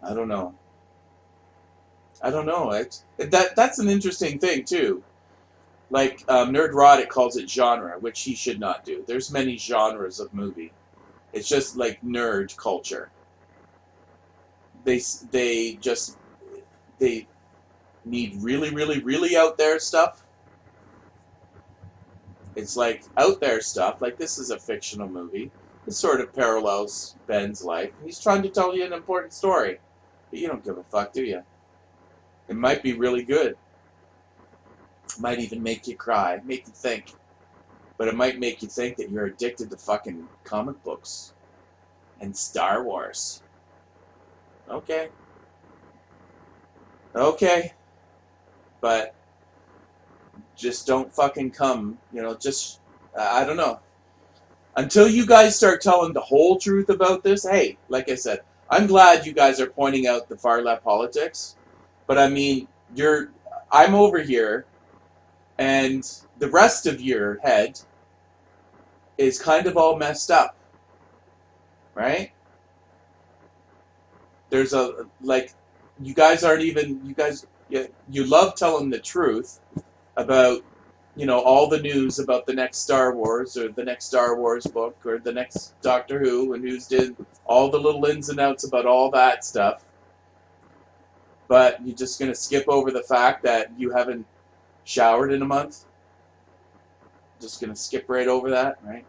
I don't know. That's an interesting thing too. Like Nerdrotic calls it genre, which he should not do. There's many genres of movie. It's just like nerd culture. They need really, really, really out there stuff. It's like out there stuff. Like this is a fictional movie. It sort of parallels Ben's life. He's trying to tell you an important story, but you don't give a fuck, do you? It might be really good. It might even make you cry, make you think. but it might make you think that you're addicted to fucking comic books and Star Wars. Okay. Okay. But just don't fucking come, just, I don't know. Until you guys start telling the whole truth about this, hey, like I said, I'm glad you guys are pointing out the far left politics, but I mean, I'm over here, and the rest of your head is kind of all messed up, right? There's you guys aren't even, you love telling the truth about, all the news about the next Star Wars or the next Star Wars book or the next Doctor Who and who's did all the little ins and outs about all that stuff. But you're just going to skip over the fact that you haven't showered in a month. Just going to skip right over that, right?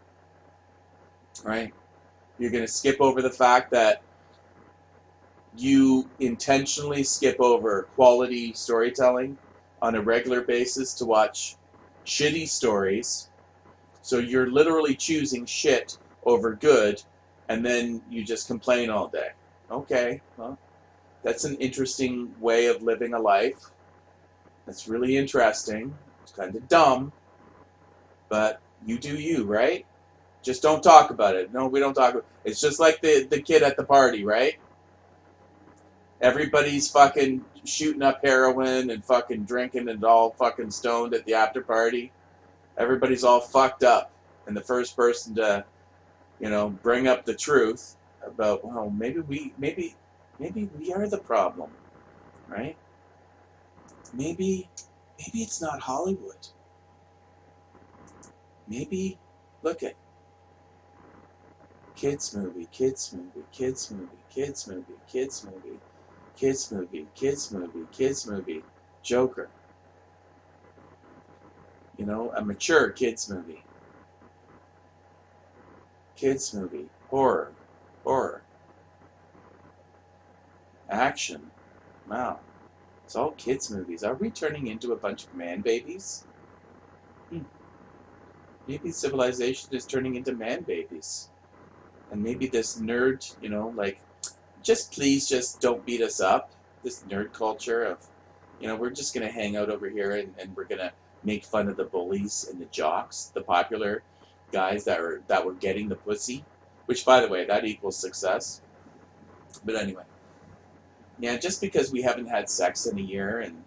Right? You're going to skip over the fact that you intentionally skip over quality storytelling on a regular basis to watch shitty stories. So you're literally choosing shit over good, and then you just complain all day. Okay, well, that's an interesting way of living a life. That's really interesting. It's kind of dumb, but you do you, right? Just don't talk about it. No, we don't talk about it. It's just like the kid at the party, right? Everybody's fucking shooting up heroin and fucking drinking and all fucking stoned at the after party. Everybody's all fucked up. And the first person to, bring up the truth about, well, maybe we are the problem, right? Maybe it's not Hollywood. Maybe, look at kids movie, kids movie, kids movie, kids movie, kids movie, kids movie, kids movie, kids movie, Joker. A mature kids movie. Kids movie, horror, action. Wow. It's all kids movies. Are we turning into a bunch of man babies? Maybe civilization is turning into man babies. And maybe this nerd, just don't beat us up. This nerd culture of, we're just going to hang out over here and we're going to make fun of the bullies and the jocks, the popular guys that were getting the pussy, which, by the way, that equals success. But anyway, yeah, just because we haven't had sex in a year and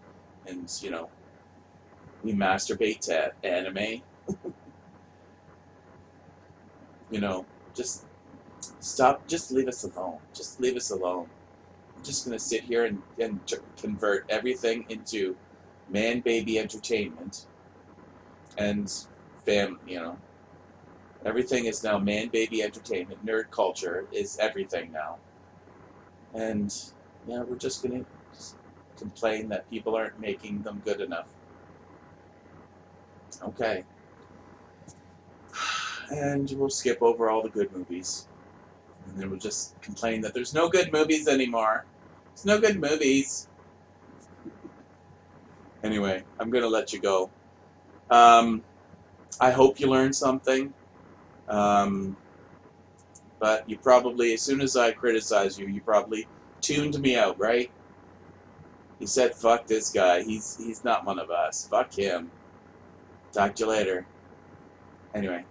we masturbate to anime, just stop. Just leave us alone. Just leave us alone. I'm just gonna sit here and convert everything into man baby entertainment and everything is now man baby entertainment. Nerd culture is everything now. And we're just going to complain that people aren't making them good enough. Okay. And we'll skip over all the good movies. And then we'll just complain that there's no good movies anymore. There's no good movies. Anyway, I'm going to let you go. I hope you learned something. But you probably, as soon as I criticize you, you probably tuned me out, right? He said, fuck this guy. He's not one of us. Fuck him. Talk to you later. Anyway,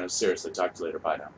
seriously, talk to you later. Bye now.